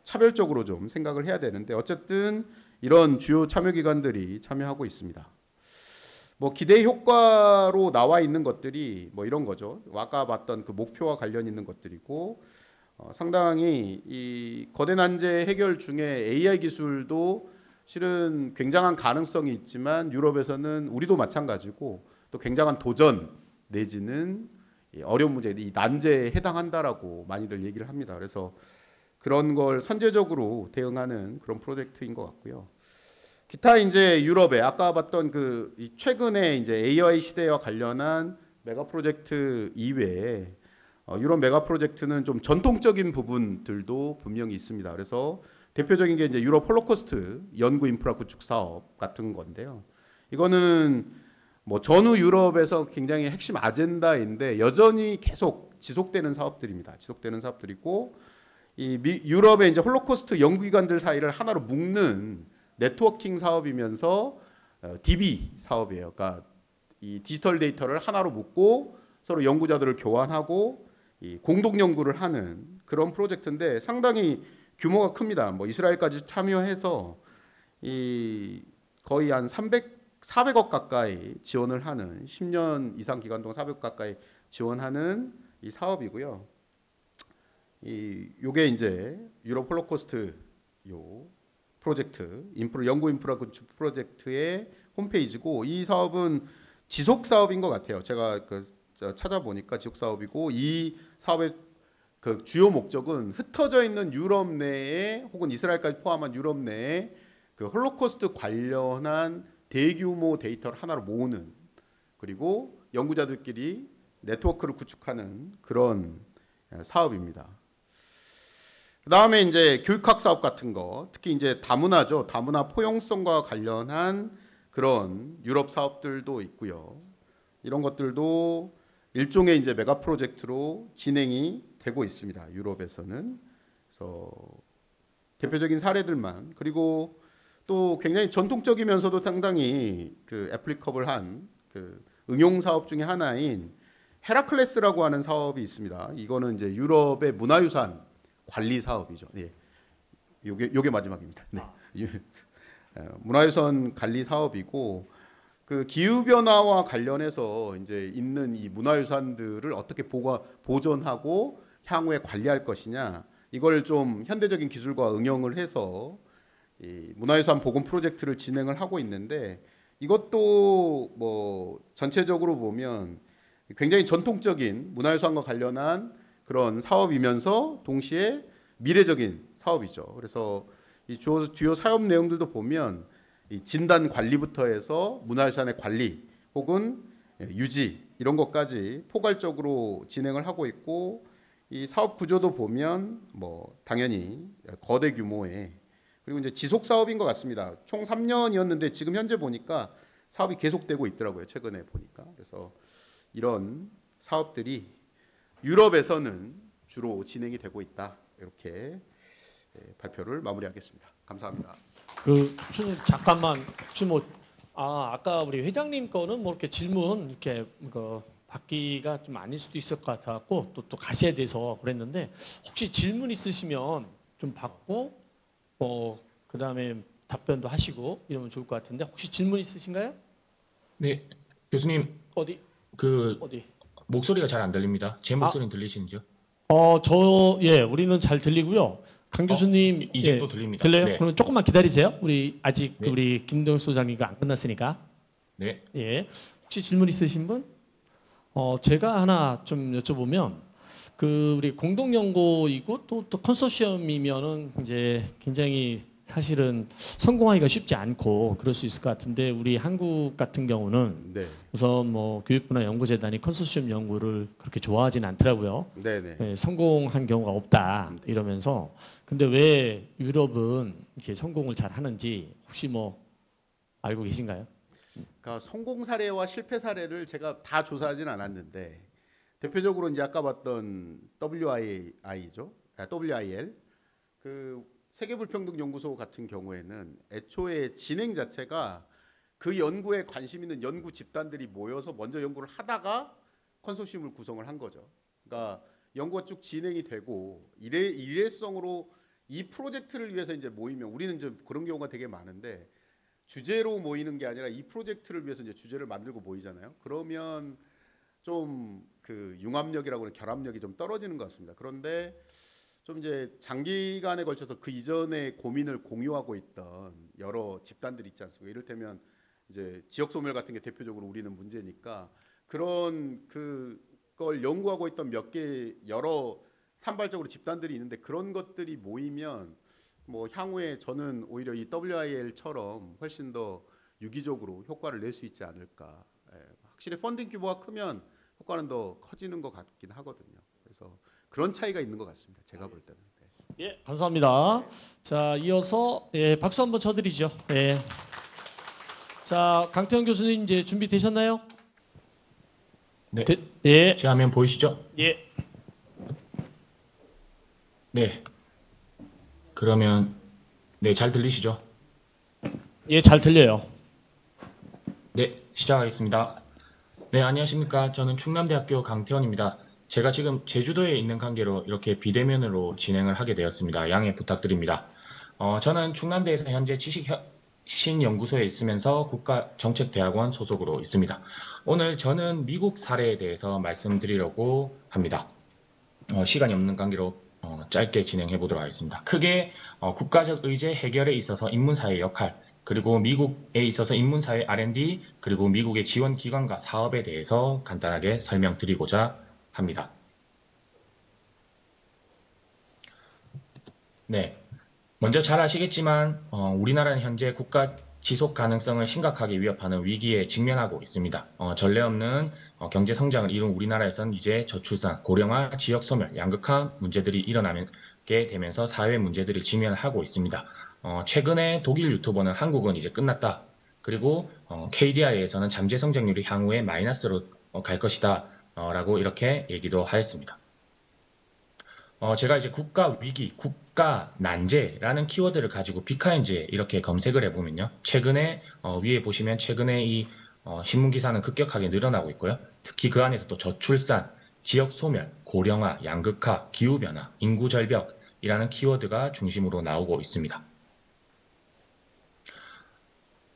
[SPEAKER 3] 차별적으로 좀 생각을 해야 되는데, 어쨌든 이런 주요 참여기관들이 참여하고 있습니다. 뭐 기대 효과로 나와 있는 것들이 뭐 이런 거죠. 아까 봤던 그 목표와 관련 있는 것들이고, 상당히 이 거대 난제 해결 중에 AI 기술도 실은 굉장한 가능성이 있지만 유럽에서는 우리도 마찬가지고 또 굉장한 도전 내지는 어려운 문제, 이 난제에 해당한다라고 많이들 얘기를 합니다. 그래서 그런 걸 선제적으로 대응하는 그런 프로젝트인 것 같고요. 기타 이제 유럽에 아까 봤던 최근에 이제 AI 시대와 관련한 메가 프로젝트 이외에 유럽 메가 프로젝트는 좀 전통적인 부분들도 분명히 있습니다. 그래서 대표적인 게 이제 유럽 홀로코스트 연구 인프라 구축 사업 같은 건데요. 이거는 뭐 전후 유럽에서 굉장히 핵심 아젠다인데 여전히 계속 지속되는 사업들입니다. 지속되는 사업들이고, 유럽의 이제 홀로코스트 연구기관들 사이를 하나로 묶는 네트워킹 사업이면서 DB 사업이에요. 그러니까 이 디지털 데이터를 하나로 묶고 서로 연구자들을 교환하고 이 공동 연구를 하는 그런 프로젝트인데 상당히 규모가 큽니다. 뭐 이스라엘까지 참여해서 이 거의 한 400억 가까이 지원을 하는 10년 이상 기간 동안 400억 가까이 지원하는 이 사업이고요. 요게 이제 유럽 홀로코스트 요 프로젝트 연구 인프라 건축 프로젝트의 홈페이지고 이 사업은 지속 사업인 것 같아요. 제가 찾아보니까 지속 사업이고 이 사업의 그 주요 목적은 흩어져 있는 유럽 내에 혹은 이스라엘까지 포함한 유럽 내에 그 홀로코스트 관련한 대규모 데이터를 하나로 모으는 그리고 연구자들끼리 네트워크를 구축하는 그런 사업입니다. 그다음에 이제 교육학 사업 같은 거, 특히 이제 다문화죠. 다문화 포용성과 관련한 그런 유럽 사업들도 있고요. 이런 것들도 일종의 이제 메가 프로젝트로 진행이 되고 있습니다. 유럽에서는. 그래서 대표적인 사례들만 그리고 또 굉장히 전통적이면서도 상당히 그 애플리커블한 그 응용 사업 중에 하나인 헤라클레스라고 하는 사업이 있습니다. 이거는 이제 유럽의 문화유산 관리 사업이죠. 예. 요게 마지막입니다. 네. 문화유산 관리 사업이고 그 기후 변화와 관련해서 이제 있는 이 문화유산들을 어떻게 보존하고 향후에 관리할 것이냐 이걸 좀 현대적인 기술과 응용을 해서 이 문화유산 보건 프로젝트를 진행을 하고 있는데 이것도 뭐 전체적으로 보면 굉장히 전통적인 문화유산과 관련한 그런 사업이면서 동시에 미래적인 사업이죠. 그래서 이 주요 사업 내용들도 보면 이 진단 관리부터 해서 문화유산의 관리 혹은 유지 이런 것까지 포괄적으로 진행을 하고 있고 이 사업 구조도 보면 뭐 당연히 거대 규모의 그리고 이제 지속 사업인 것 같습니다. 총 3년이었는데 지금 현재 보니까 사업이 계속되고 있더라고요. 최근에 보니까. 그래서 이런 사업들이 유럽에서는 주로 진행이 되고 있다. 이렇게 발표를 마무리하겠습니다. 감사합니다.
[SPEAKER 1] 잠깐만 아까 우리 회장님 거는 뭐 이렇게 질문 이렇게 받기가 좀 아닐 수도 있을 것 같아갖고 또 가셔야 돼서 그랬는데 혹시 질문 있으시면 좀 받고 그다음에 답변도 하시고 이러면 좋을 것 같은데 혹시 질문 있으신가요?
[SPEAKER 4] 네, 교수님.
[SPEAKER 1] 어디?
[SPEAKER 4] 목소리가 잘 안 들립니다. 제 목소리는 들리시는지요?
[SPEAKER 1] 우리는 잘 들리고요. 강 교수님
[SPEAKER 4] 이 정도 들립니다.
[SPEAKER 1] 들려요?
[SPEAKER 4] 네.
[SPEAKER 1] 그러면 조금만 기다리세요. 우리 아직
[SPEAKER 4] 네.
[SPEAKER 1] 우리 김동혁 소장님이 안 끝났으니까.
[SPEAKER 4] 네.
[SPEAKER 1] 예. 혹시 질문 있으신 분? 제가 하나 좀 여쭤보면 우리 공동 연구이고 또 컨소시엄이면은 이제 굉장히 사실은 성공하기가 쉽지 않고 그럴 수 있을 것 같은데 우리 한국 같은 경우는
[SPEAKER 3] 네.
[SPEAKER 1] 우선 뭐 교육부나 연구재단이 컨소시엄 연구를 그렇게 좋아하진 않더라고요.
[SPEAKER 3] 네네.
[SPEAKER 1] 네, 성공한 경우가 없다 이러면서 근데 왜 유럽은 이렇게 성공을 잘 하는지 혹시 뭐 알고 계신가요?
[SPEAKER 3] 그러니까 성공 사례와 실패 사례를 제가 다 조사하진 않았는데 대표적으로 이제 아까 봤던 WII죠, WIL 그 세계불평등연구소 같은 경우에는 애초에 진행 자체가 그 연구에 관심 있는 연구 집단들이 모여서 먼저 연구를 하다가 컨소시엄을 구성을 한 거죠. 그러니까 연구가 쭉 진행이 되고 일회성으로 이 프로젝트를 위해서 이제 모이면 우리는 좀 그런 경우가 되게 많은데 주제로 모이는 게 아니라 이 프로젝트를 위해서 이제 주제를 만들고 모이잖아요. 그러면 좀 그 융합력이라고 하는 결합력이 좀 떨어지는 것 같습니다. 그런데 좀 이제 장기간에 걸쳐서 그 이전의 고민을 공유하고 있던 여러 집단들이 있지 않습니까? 이를테면 이제 지역 소멸 같은 게 대표적으로 우리는 문제니까 그런 그걸 연구하고 있던 몇 개 여러 산발적으로 집단들이 있는데 그런 것들이 모이면 뭐 향후에 저는 오히려 이 WIL처럼 훨씬 더 유기적으로 효과를 낼 수 있지 않을까. 확실히 펀딩 규모가 크면 효과는 더 커지는 것 같긴 하거든요. 그래서 그런 차이가 있는 것 같습니다. 제가 볼 때는. 네.
[SPEAKER 1] 예, 감사합니다. 자, 이어서 박수 한번 쳐드리죠. 예. 자, 강태원 교수님 이제 준비되셨나요?
[SPEAKER 4] 네.
[SPEAKER 1] 예.
[SPEAKER 4] 제 화면 보이시죠?
[SPEAKER 1] 예.
[SPEAKER 4] 네. 그러면 잘 들리시죠?
[SPEAKER 1] 예, 잘 들려요.
[SPEAKER 4] 네, 시작하겠습니다. 네, 안녕하십니까. 저는 충남대학교 강태원입니다. 제가 지금 제주도에 있는 관계로 이렇게 비대면으로 진행을 하게 되었습니다. 양해 부탁드립니다. 저는 충남대에서 현재 지식신연구소에 있으면서 국가정책대학원 소속으로 있습니다. 오늘 저는 미국 사례에 대해서 말씀드리려고 합니다. 시간이 없는 관계로 짧게 진행해 보도록 하겠습니다. 크게 국가적 의제 해결에 있어서 인문사회의 역할, 그리고 미국에 있어서 인문사회 R&D, 그리고 미국의 지원 기관과 사업에 대해서 간단하게 설명드리고자 합니다. 네, 먼저 잘 아시겠지만 우리나라는 현재 국가 지속 가능성을 심각하게 위협하는 위기에 직면하고 있습니다. 전례 없는 경제 성장을 이룬 우리나라에선 이제 저출산, 고령화, 지역 소멸, 양극화 문제들이 일어나게 되면서 사회 문제들을 직면하고 있습니다. 최근에 독일 유튜버는 한국은 이제 끝났다. 그리고 KDI에서는 잠재 성장률이 향후에 마이너스로 갈 것이다. 라고 이렇게 얘기도 하였습니다. 제가 이제 국가 위기, 국가 난제라는 키워드를 가지고 비카인즈에 이렇게 검색을 해보면요. 최근에 위에 보시면 최근에 이 신문 기사는 급격하게 늘어나고 있고요. 특히 그 안에서 또 저출산, 지역 소멸, 고령화, 양극화, 기후 변화, 인구 절벽이라는 키워드가 중심으로 나오고 있습니다.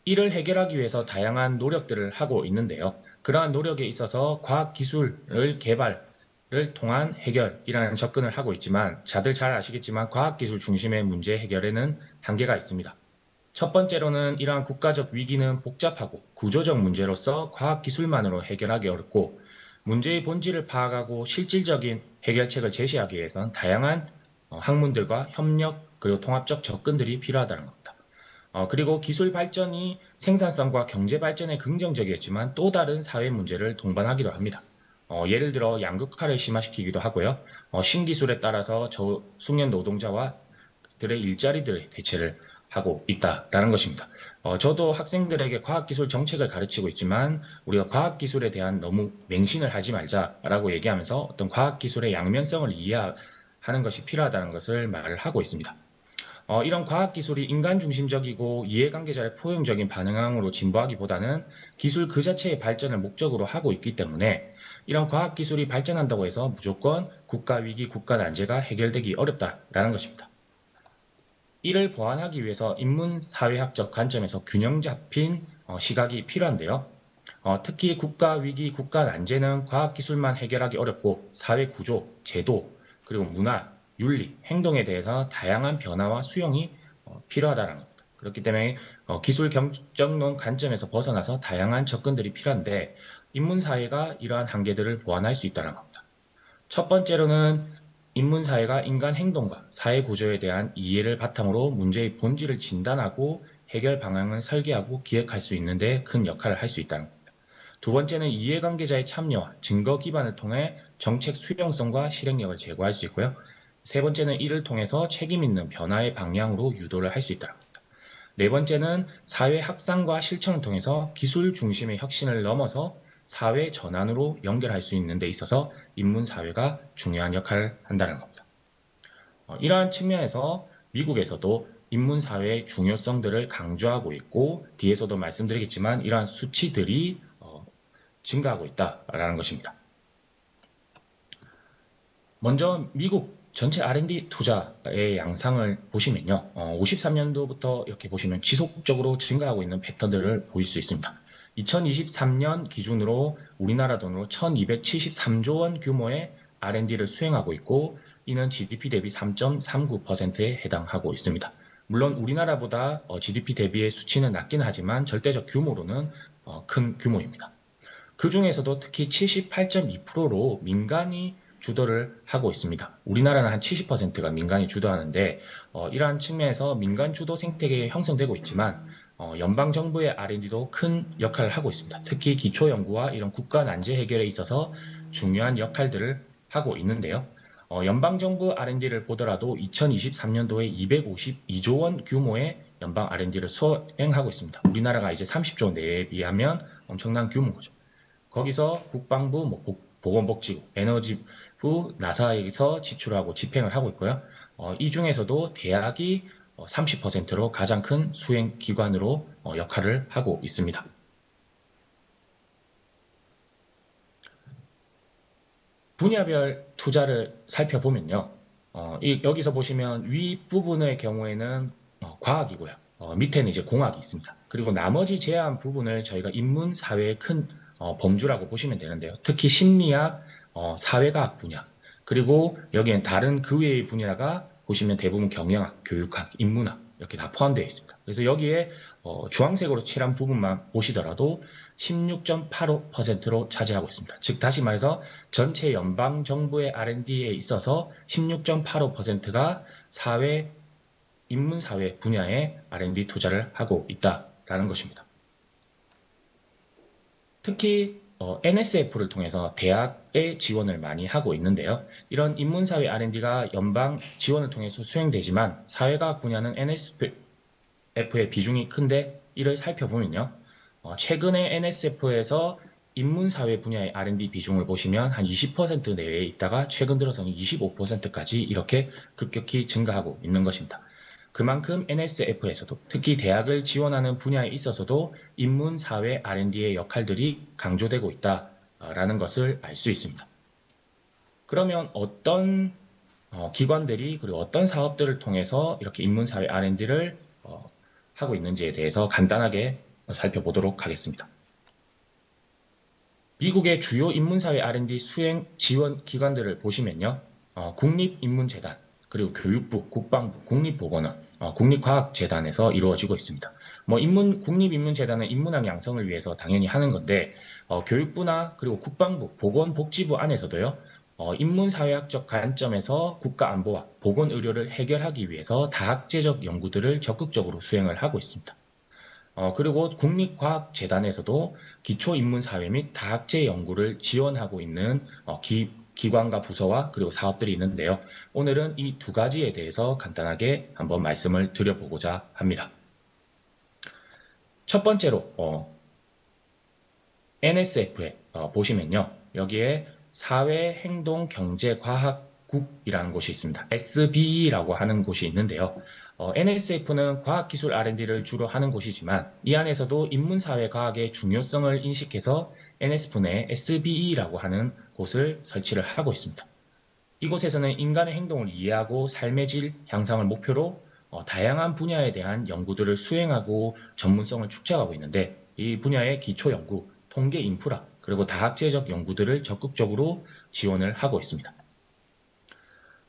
[SPEAKER 4] 이를 해결하기 위해서 다양한 노력들을 하고 있는데요. 그러한 노력에 있어서 과학기술을 개발을 통한 해결이라는 접근을 하고 있지만 다들 잘 아시겠지만 과학기술 중심의 문제 해결에는 한계가 있습니다. 첫 번째로는 이러한 국가적 위기는 복잡하고 구조적 문제로서 과학기술만으로 해결하기 어렵고 문제의 본질을 파악하고 실질적인 해결책을 제시하기 위해선 다양한 학문들과 협력 그리고 통합적 접근들이 필요하다는 겁니다. 그리고 기술 발전이 생산성과 경제 발전에 긍정적이었지만 또 다른 사회 문제를 동반하기도 합니다. 예를 들어 양극화를 심화시키기도 하고요. 신기술에 따라서 저숙련 노동자와 들의 일자리들의 대체를 하고 있다라는 것입니다. 저도 학생들에게 과학기술 정책을 가르치고 있지만 우리가 과학기술에 대한 너무 맹신을 하지 말자라고 얘기하면서 어떤 과학기술의 양면성을 이해하는 것이 필요하다는 것을 말을 하고 있습니다. 이런 과학기술이 인간 중심적이고 이해관계자의 포용적인 반응으로 진보하기보다는 기술 그 자체의 발전을 목적으로 하고 있기 때문에 이런 과학기술이 발전한다고 해서 무조건 국가위기, 국가난제가 해결되기 어렵다라는 것입니다. 이를 보완하기 위해서 인문사회학적 관점에서 균형 잡힌 시각이 필요한데요. 특히 국가위기, 국가난제는 과학기술만 해결하기 어렵고 사회구조, 제도, 그리고 문화, 윤리, 행동에 대해서 다양한 변화와 수용이 필요하다는 겁니다. 그렇기 때문에 기술 경쟁론 관점에서 벗어나서 다양한 접근들이 필요한데 인문사회가 이러한 한계들을 보완할 수 있다는 겁니다. 첫 번째로는 인문사회가 인간 행동과 사회 구조에 대한 이해를 바탕으로 문제의 본질을 진단하고 해결 방향을 설계하고 기획할 수 있는데 큰 역할을 할 수 있다는 겁니다. 두 번째는 이해관계자의 참여와 증거 기반을 통해 정책 수용성과 실행력을 제고할 수 있고요. 세 번째는 이를 통해서 책임 있는 변화의 방향으로 유도를 할 수 있다는 겁니다. 네 번째는 사회 확산과 실천을 통해서 기술 중심의 혁신을 넘어서 사회 전환으로 연결할 수 있는 데 있어서 인문사회가 중요한 역할을 한다는 겁니다. 이러한 측면에서 미국에서도 인문사회의 중요성들을 강조하고 있고 뒤에서도 말씀드리겠지만 이러한 수치들이 증가하고 있다라는 것입니다. 먼저 미국 전체 R&D 투자의 양상을 보시면요. 53년도부터 이렇게 보시면 지속적으로 증가하고 있는 패턴들을 보일 수 있습니다. 2023년 기준으로 우리나라 돈으로 1273조 원 규모의 R&D를 수행하고 있고 이는 GDP 대비 3.39%에 해당하고 있습니다. 물론 우리나라보다 GDP 대비의 수치는 낮긴 하지만 절대적 규모로는 큰 규모입니다. 그 중에서도 특히 78.2%로 민간이 주도를 하고 있습니다. 우리나라는 한 70%가 민간이 주도하는데 이러한 측면에서 민간 주도 생태계가 형성되고 있지만 연방정부의 R&D도 큰 역할을 하고 있습니다. 특히 기초연구와 이런 국가 난제 해결에 있어서 중요한 역할들을 하고 있는데요. 연방정부 R&D를 보더라도 2023년도에 252조 원 규모의 연방 R&D를 수행하고 있습니다. 우리나라가 이제 30조 내에 비하면 엄청난 규모인 거죠. 거기서 국방부, 보건복지부, 에너지부, 나사에서 지출하고 집행을 하고 있고요. 이 중에서도 대학이 30%로 가장 큰 수행기관으로 역할을 하고 있습니다. 분야별 투자를 살펴보면요. 여기서 보시면 윗부분의 경우에는 과학이고요. 밑에는 이제 공학이 있습니다. 그리고 나머지 제한 부분을 저희가 인문, 사회의 큰 범주라고 보시면 되는데요. 특히 심리학, 사회과학 분야, 그리고 여기엔 다른 그 외의 분야가 보시면 대부분 경영학, 교육학, 인문학 이렇게 다 포함되어 있습니다. 그래서 여기에 주황색으로 칠한 부분만 보시더라도 16.85%로 차지하고 있습니다. 즉 다시 말해서 전체 연방 정부의 R&D에 있어서 16.85%가 인문사회 분야에 R&D 투자를 하고 있다라는 것입니다. 특히 NSF를 통해서 대학에 지원을 많이 하고 있는데요. 이런 인문사회 R&D가 연방 지원을 통해서 수행되지만 사회과학 분야는 NSF의 비중이 큰데 이를 살펴보면요. 최근에 NSF에서 인문사회 분야의 R&D 비중을 보시면 한 20% 내외에 있다가 최근 들어서는 25%까지 이렇게 급격히 증가하고 있는 것입니다. 그만큼 NSF에서도 특히 대학을 지원하는 분야에 있어서도 인문사회 R&D의 역할들이 강조되고 있다라는 것을 알 수 있습니다. 그러면 어떤 기관들이 그리고 어떤 사업들을 통해서 이렇게 인문사회 R&D를 하고 있는지에 대해서 간단하게 살펴보도록 하겠습니다. 미국의 주요 인문사회 R&D 수행 지원 기관들을 보시면요. 국립인문재단, 그리고 교육부, 국방부, 국립보건원, 국립과학재단에서 이루어지고 있습니다. 국립인문재단은 인문학 양성을 위해서 당연히 하는 건데, 교육부나 그리고 국방부, 보건복지부 안에서도요, 인문사회학적 관점에서 국가안보와 보건의료를 해결하기 위해서 다학제적 연구들을 적극적으로 수행을 하고 있습니다. 그리고 국립과학재단에서도 기초인문사회 및 다학제 연구를 지원하고 있는 기관과 부서와 그리고 사업들이 있는데요. 오늘은 이 두 가지에 대해서 간단하게 한번 말씀을 드려보고자 합니다. 첫 번째로 NSF에 보시면요. 여기에 사회행동경제과학국이라는 곳이 있습니다. SBE라고 하는 곳이 있는데요. NSF는 과학기술 R&D를 주로 하는 곳이지만 이 안에서도 인문사회과학의 중요성을 인식해서 NSF 내 SBE라고 하는 곳을 설치를 하고 있습니다. 이곳에서는 인간의 행동을 이해하고 삶의 질 향상을 목표로 다양한 분야에 대한 연구들을 수행하고 전문성을 축적하고 있는데 이 분야의 기초연구, 통계 인프라, 그리고 다학제적 연구들을 적극적으로 지원을 하고 있습니다.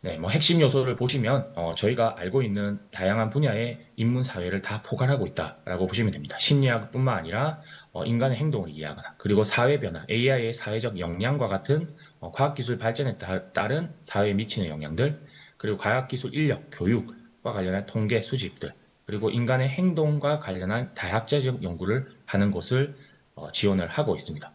[SPEAKER 4] 네, 핵심 요소를 보시면 저희가 알고 있는 다양한 분야의 인문사회를 다 포괄하고 있다라고 보시면 됩니다. 심리학뿐만 아니라 인간의 행동을 이해하거나 그리고 사회변화, AI의 사회적 영향과 같은 과학기술 발전에 따른 사회에 미치는 영향들, 그리고 과학기술 인력, 교육과 관련한 통계 수집들, 그리고 인간의 행동과 관련한 다학제적 연구를 하는 곳을 지원을 하고 있습니다.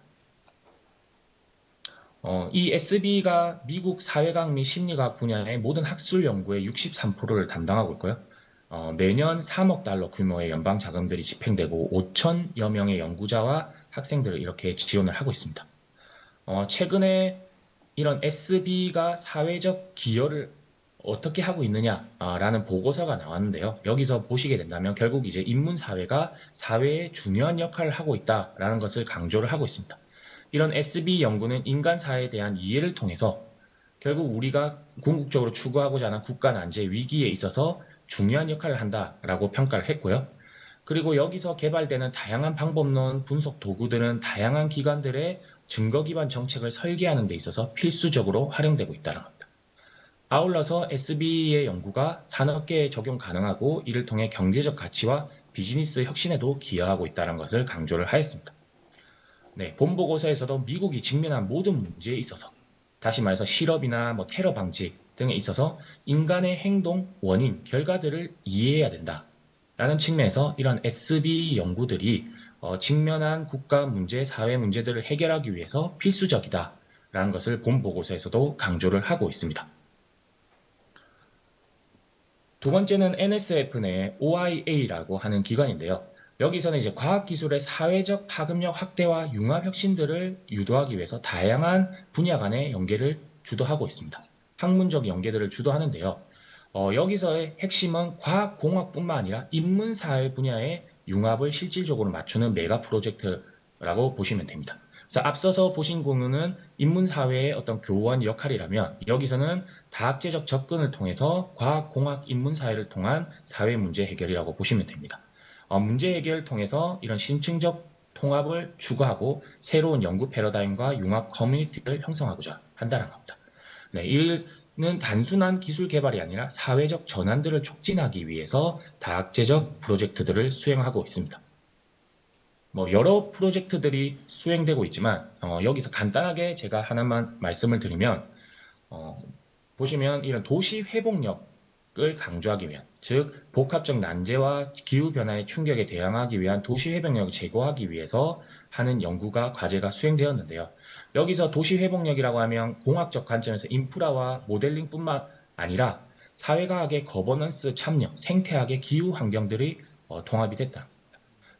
[SPEAKER 4] 이 SB가 미국 사회과학 및 심리과학 분야의 모든 학술 연구의 63%를 담당하고 있고요. 매년 3억 달러 규모의 연방 자금들이 집행되고 5천여 명의 연구자와 학생들을 이렇게 지원을 하고 있습니다. 최근에 이런 SB가 사회적 기여를 어떻게 하고 있느냐라는 보고서가 나왔는데요. 여기서 보시게 된다면 결국 이제 인문사회가 사회에 중요한 역할을 하고 있다라는 것을 강조를 하고 있습니다. 이런 SB 연구는 인간사회에 대한 이해를 통해서 결국 우리가 궁극적으로 추구하고자 하는 국가 난제 위기에 있어서 중요한 역할을 한다라고 평가를 했고요. 그리고 여기서 개발되는 다양한 방법론, 분석 도구들은 다양한 기관들의 증거 기반 정책을 설계하는 데 있어서 필수적으로 활용되고 있다는 겁니다. 아울러서 SB의 연구가 산업계에 적용 가능하고 이를 통해 경제적 가치와 비즈니스 혁신에도 기여하고 있다는 것을 강조를 하였습니다. 네, 본보고서에서도 미국이 직면한 모든 문제에 있어서 다시 말해서 실업이나 테러 방지 등에 있어서 인간의 행동, 원인, 결과들을 이해해야 된다라는 측면에서 이런 SB 연구들이 직면한 국가 문제, 사회 문제들을 해결하기 위해서 필수적이다라는 것을 본보고서에서도 강조를 하고 있습니다. 두 번째는 NSF 내 OIA라고 하는 기관인데요. 여기서는 이제 과학기술의 사회적 파급력 확대와 융합 혁신들을 유도하기 위해서 다양한 분야 간의 연계를 주도하고 있습니다. 학문적 연계들을 주도하는데요. 여기서의 핵심은 과학공학뿐만 아니라 인문사회 분야의 융합을 실질적으로 맞추는 메가 프로젝트라고 보시면 됩니다. 그래서 앞서서 보신 공유는 인문사회의 어떤 교원 역할이라면 여기서는 다학제적 접근을 통해서 과학, 공학, 인문사회를 통한 사회 문제 해결이라고 보시면 됩니다. 문제 해결을 통해서 이런 심층적 통합을 추구하고 새로운 연구 패러다임과 융합 커뮤니티를 형성하고자 한다는 겁니다. 네, 이는 단순한 기술 개발이 아니라 사회적 전환들을 촉진하기 위해서 다학제적 프로젝트들을 수행하고 있습니다. 여러 프로젝트들이 수행되고 있지만 여기서 간단하게 제가 하나만 말씀을 드리면 보시면 이런 도시 회복력을 강조하기 위한, 즉 복합적 난제와 기후 변화의 충격에 대항하기 위한 도시 회복력을 제고하기 위해서 하는 연구가 과제가 수행되었는데요. 여기서 도시 회복력이라고 하면 공학적 관점에서 인프라와 모델링뿐만 아니라 사회과학의 거버넌스 참여, 생태학의 기후 환경들이 통합이 됐다.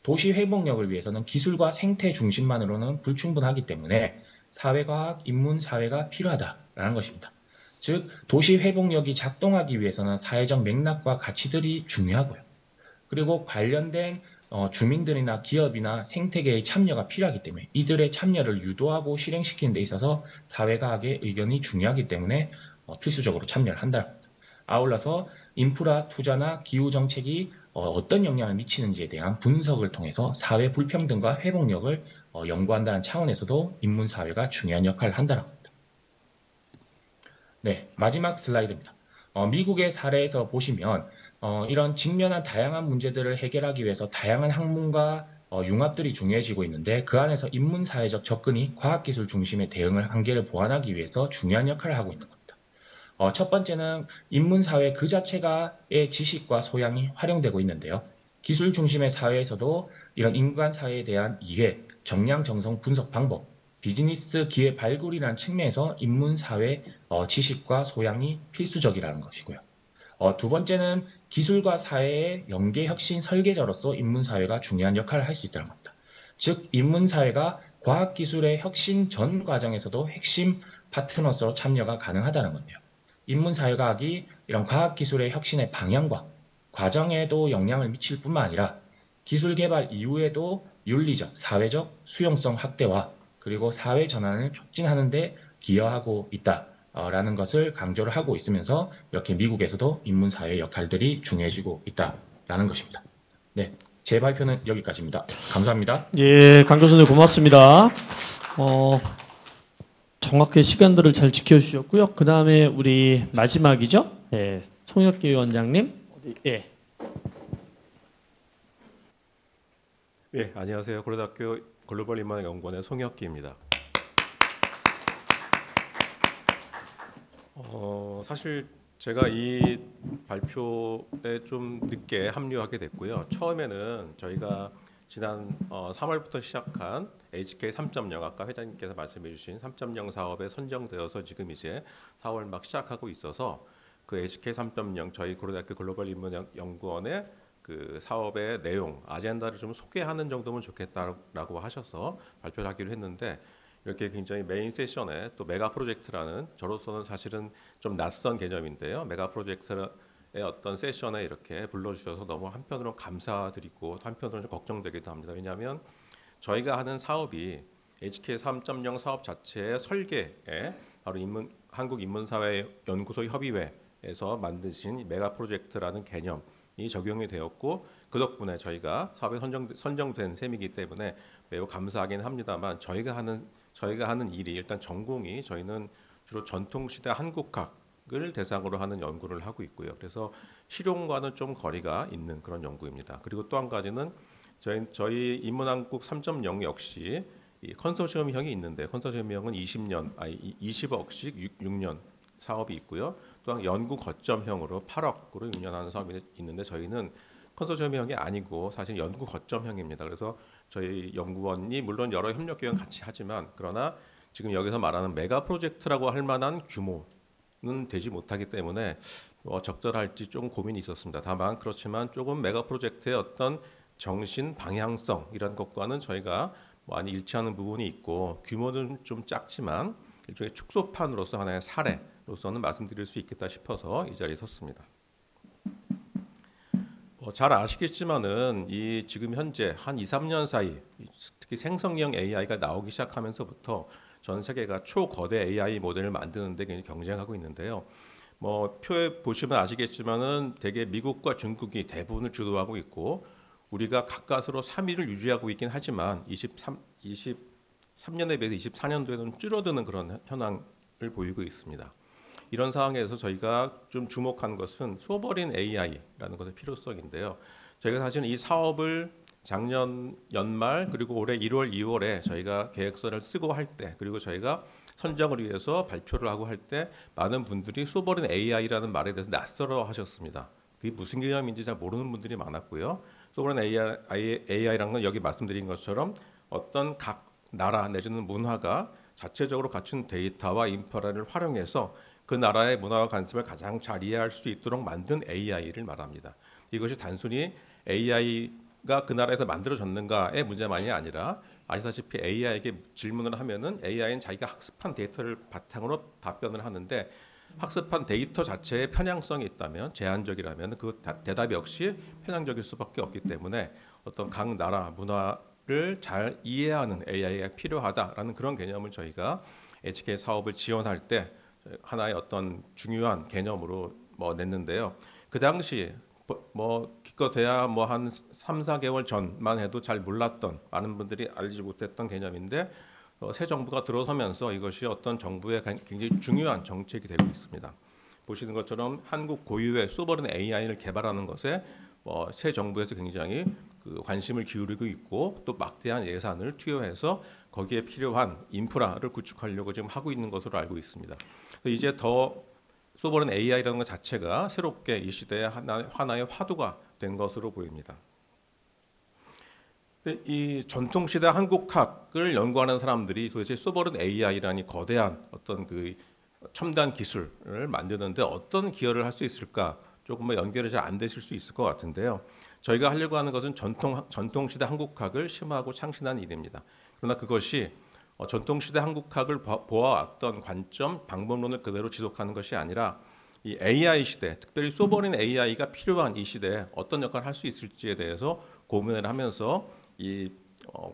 [SPEAKER 4] 도시 회복력을 위해서는 기술과 생태 중심만으로는 불충분하기 때문에 사회과학, 인문사회가 필요하다라는 것입니다. 즉 도시 회복력이 작동하기 위해서는 사회적 맥락과 가치들이 중요하고요. 그리고 관련된 주민들이나 기업이나 생태계의 참여가 필요하기 때문에 이들의 참여를 유도하고 실행시키는 데 있어서 사회과학의 의견이 중요하기 때문에 필수적으로 참여를 한다는 겁니다. 아울러서 인프라 투자나 기후 정책이 어떤 영향을 미치는지에 대한 분석을 통해서 사회 불평등과 회복력을 연구한다는 차원에서도 인문사회가 중요한 역할을 한다는 겁니다. 네, 마지막 슬라이드입니다. 미국의 사례에서 보시면 이런 직면한 다양한 문제들을 해결하기 위해서 다양한 학문과 융합들이 중요해지고 있는데 그 안에서 인문사회적 접근이 과학기술 중심의 대응을 한계를 보완하기 위해서 중요한 역할을 하고 있는 겁니다. 첫 번째는 인문사회 그 자체가의 지식과 소양이 활용되고 있는데요. 기술 중심의 사회에서도 이런 인간사회에 대한 이해, 정량 정성 분석 방법, 비즈니스 기회 발굴이라는 측면에서 인문사회 지식과 소양이 필수적이라는 것이고요. 두 번째는 기술과 사회의 연계 혁신 설계자로서 인문사회가 중요한 역할을 할 수 있다는 겁니다. 즉 인문사회가 과학기술의 혁신 전 과정에서도 핵심 파트너로서 참여가 가능하다는 건데요. 인문사회과학이 이런 과학기술의 혁신의 방향과 과정에도 영향을 미칠 뿐만 아니라 기술 개발 이후에도 윤리적, 사회적 수용성 확대와 그리고 사회 전환을 촉진하는 데 기여하고 있다라는 것을 강조를 하고 있으면서 이렇게 미국에서도 인문사회의 역할들이 중요해지고 있다라는 것입니다. 네, 제 발표는 여기까지입니다. 감사합니다.
[SPEAKER 1] 예, 강 교수님 고맙습니다. 정확하게 시간들을 잘 지켜주셨고요. 그 다음에 우리 마지막이죠. 예, 송혁기 위원장님. 예.
[SPEAKER 5] 네, 안녕하세요. 고려대학교 글로벌 인문학연구원의 송혁기입니다. 사실 제가 이 발표에 좀 늦게 합류하게 됐고요. 처음에는 저희가 지난 3월부터 시작한 HK 3.0 아까 회장님께서 말씀해 주신 3.0 사업에 선정되어서 지금 이제 4월 막 시작하고 있어서 그 HK 3.0 저희 고려대학교 글로벌 인문연구원의 그 사업의 내용, 아젠다를 좀 소개하는 정도면 좋겠다라고 하셔서 발표를 하기로 했는데 이렇게 굉장히 메인 세션에 또 메가 프로젝트라는 저로서는 사실은 좀 낯선 개념인데요. 메가 프로젝트의 어떤 세션에 이렇게 불러주셔서 너무 한편으로는 감사드리고 한편으로는 좀 걱정되기도 합니다. 왜냐하면 저희가 하는 사업이 HK 3.0 사업 자체의 설계에 바로 한국인문사회연구소 협의회에서 만드신 메가 프로젝트라는 개념이 적용이 되었고 그 덕분에 저희가 사업에 선정된 셈이기 때문에 매우 감사하긴 합니다만 저희가 하는 일이 일단 전공이 저희는 주로 전통시대 한국학을 대상으로 하는 연구를 하고 있고요. 그래서 실용과는 좀 거리가 있는 그런 연구입니다. 그리고 또 한 가지는 저희 인문한국 3.0 역시 이 컨소시엄형이 있는데 컨소시엄형은 20억씩 6년 사업이 있고요. 또한 연구 거점형으로 8억으로 6년 하는 사업이 있는데 저희는 컨소시엄형이 아니고 사실 연구 거점형입니다. 그래서 저희 연구원이 물론 여러 협력 기관 같이 하지만 그러나 지금 여기서 말하는 메가 프로젝트라고 할 만한 규모는 되지 못하기 때문에 적절할지 좀 고민이 있었습니다. 다만 그렇지만 조금 메가 프로젝트의 어떤 정신 방향성 이런 것과는 저희가 많이 일치하는 부분이 있고 규모는 좀 작지만 일종의 축소판으로서 하나의 사례로서는 말씀드릴 수 있겠다 싶어서 이 자리에 섰습니다. 잘 아시겠지만은 이 지금 현재 한 2, 3년 사이 특히 생성형 AI가 나오기 시작하면서부터 전 세계가 초거대 AI 모델을 만드는데 굉장히 경쟁하고 있는데요. 뭐 표에 보시면 아시겠지만은 대개 미국과 중국이 대부분을 주도하고 있고 우리가 가까스로 3위를 유지하고 있긴 하지만 23년에 비해서 24년도에는 줄어드는 그런 현황을 보이고 있습니다. 이런 상황에서 저희가 좀 주목한 것은 쏘버린 AI라는 것의 필요성인데요. 저희가 사실은 이 사업을 작년 연말 그리고 올해 1월, 2월에 저희가 계획서를 쓰고 할 때 그리고 저희가 선정을 위해서 발표를 하고 할 때 많은 분들이 쏘버린 AI라는 말에 대해서 낯설어 하셨습니다. 그게 무슨 개념인지 잘 모르는 분들이 많았고요. 쏘버린 AI라는 건 여기 말씀드린 것처럼 어떤 각 나라 내지는 문화가 자체적으로 갖춘 데이터와 인프라를 활용해서 그 나라의 문화와 관습을 가장 잘 이해할 수 있도록 만든 AI를 말합니다. 이것이 단순히 AI가 그 나라에서 만들어졌는가의 문제만이 아니라 아시다시피 AI에게 질문을 하면은 AI는 자기가 학습한 데이터를 바탕으로 답변을 하는데 학습한 데이터 자체에 편향성이 있다면 제한적이라면 그 대답 역시 편향적일 수밖에 없기 때문에 어떤 각 나라 문화를 잘 이해하는 AI가 필요하다라는 그런 개념을 저희가 HK 사업을 지원할 때 하나의 어떤 중요한 개념으로 냈는데요. 그 당시 기껏해야 한 3, 4개월 전만 해도 잘 몰랐던 많은 분들이 알지 못했던 개념인데 새 정부가 들어서면서 이것이 어떤 정부의 굉장히 중요한 정책이 되고 있습니다. 보시는 것처럼 한국 고유의 쏘버린 AI를 개발하는 것에 새 정부에서 굉장히 관심을 기울이고 있고 또 막대한 예산을 투여해서 거기에 필요한 인프라를 구축하려고 지금 하고 있는 것으로 알고 있습니다. 이제 더 쏘버린 AI라는 것 자체가 새롭게 이 시대의 하나의 화두가 된 것으로 보입니다. 이 전통시대 한국학을 연구하는 사람들이 도대체 쏘버린 AI라니 거대한 어떤 그 첨단 기술을 만드는데 어떤 기여를 할 수 있을까 조금 연결이 잘 안 되실 수 있을 것 같은데요. 저희가 하려고 하는 것은 전통시대 한국학을 심화하고 창신한 일입니다. 그러나 그것이 전통시대 한국학을 보아왔던 관점, 방법론을 그대로 지속하는 것이 아니라 이 AI 시대, 특별히 쏘버린 AI가 필요한 이 시대에 어떤 역할을 할 수 있을지에 대해서 고민을 하면서 이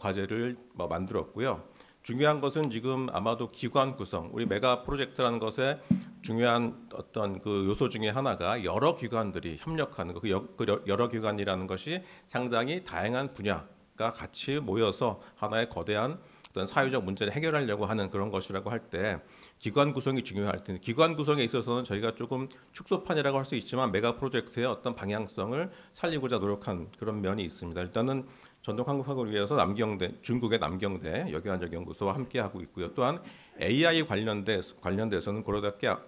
[SPEAKER 5] 과제를 만들었고요. 중요한 것은 지금 아마도 기관 구성, 우리 메가 프로젝트라는 것의 중요한 어떤 그 요소 중에 하나가 여러 기관들이 협력하는 것, 그 여러 기관이라는 것이 상당히 다양한 분야가 같이 모여서 하나의 거대한 어떤 사회적 문제를 해결하려고 하는 그런 것이라고 할 때 기관 구성이 중요할 텐데 기관 구성에 있어서는 저희가 조금 축소판이라고 할 수 있지만 메가 프로젝트의 어떤 방향성을 살리고자 노력한 그런 면이 있습니다. 일단은 전통 한국학을 위해서 중국의 남경대 여교안전연구소와 함께 하고 있고요. 또한 AI 관련돼서는 고려대학교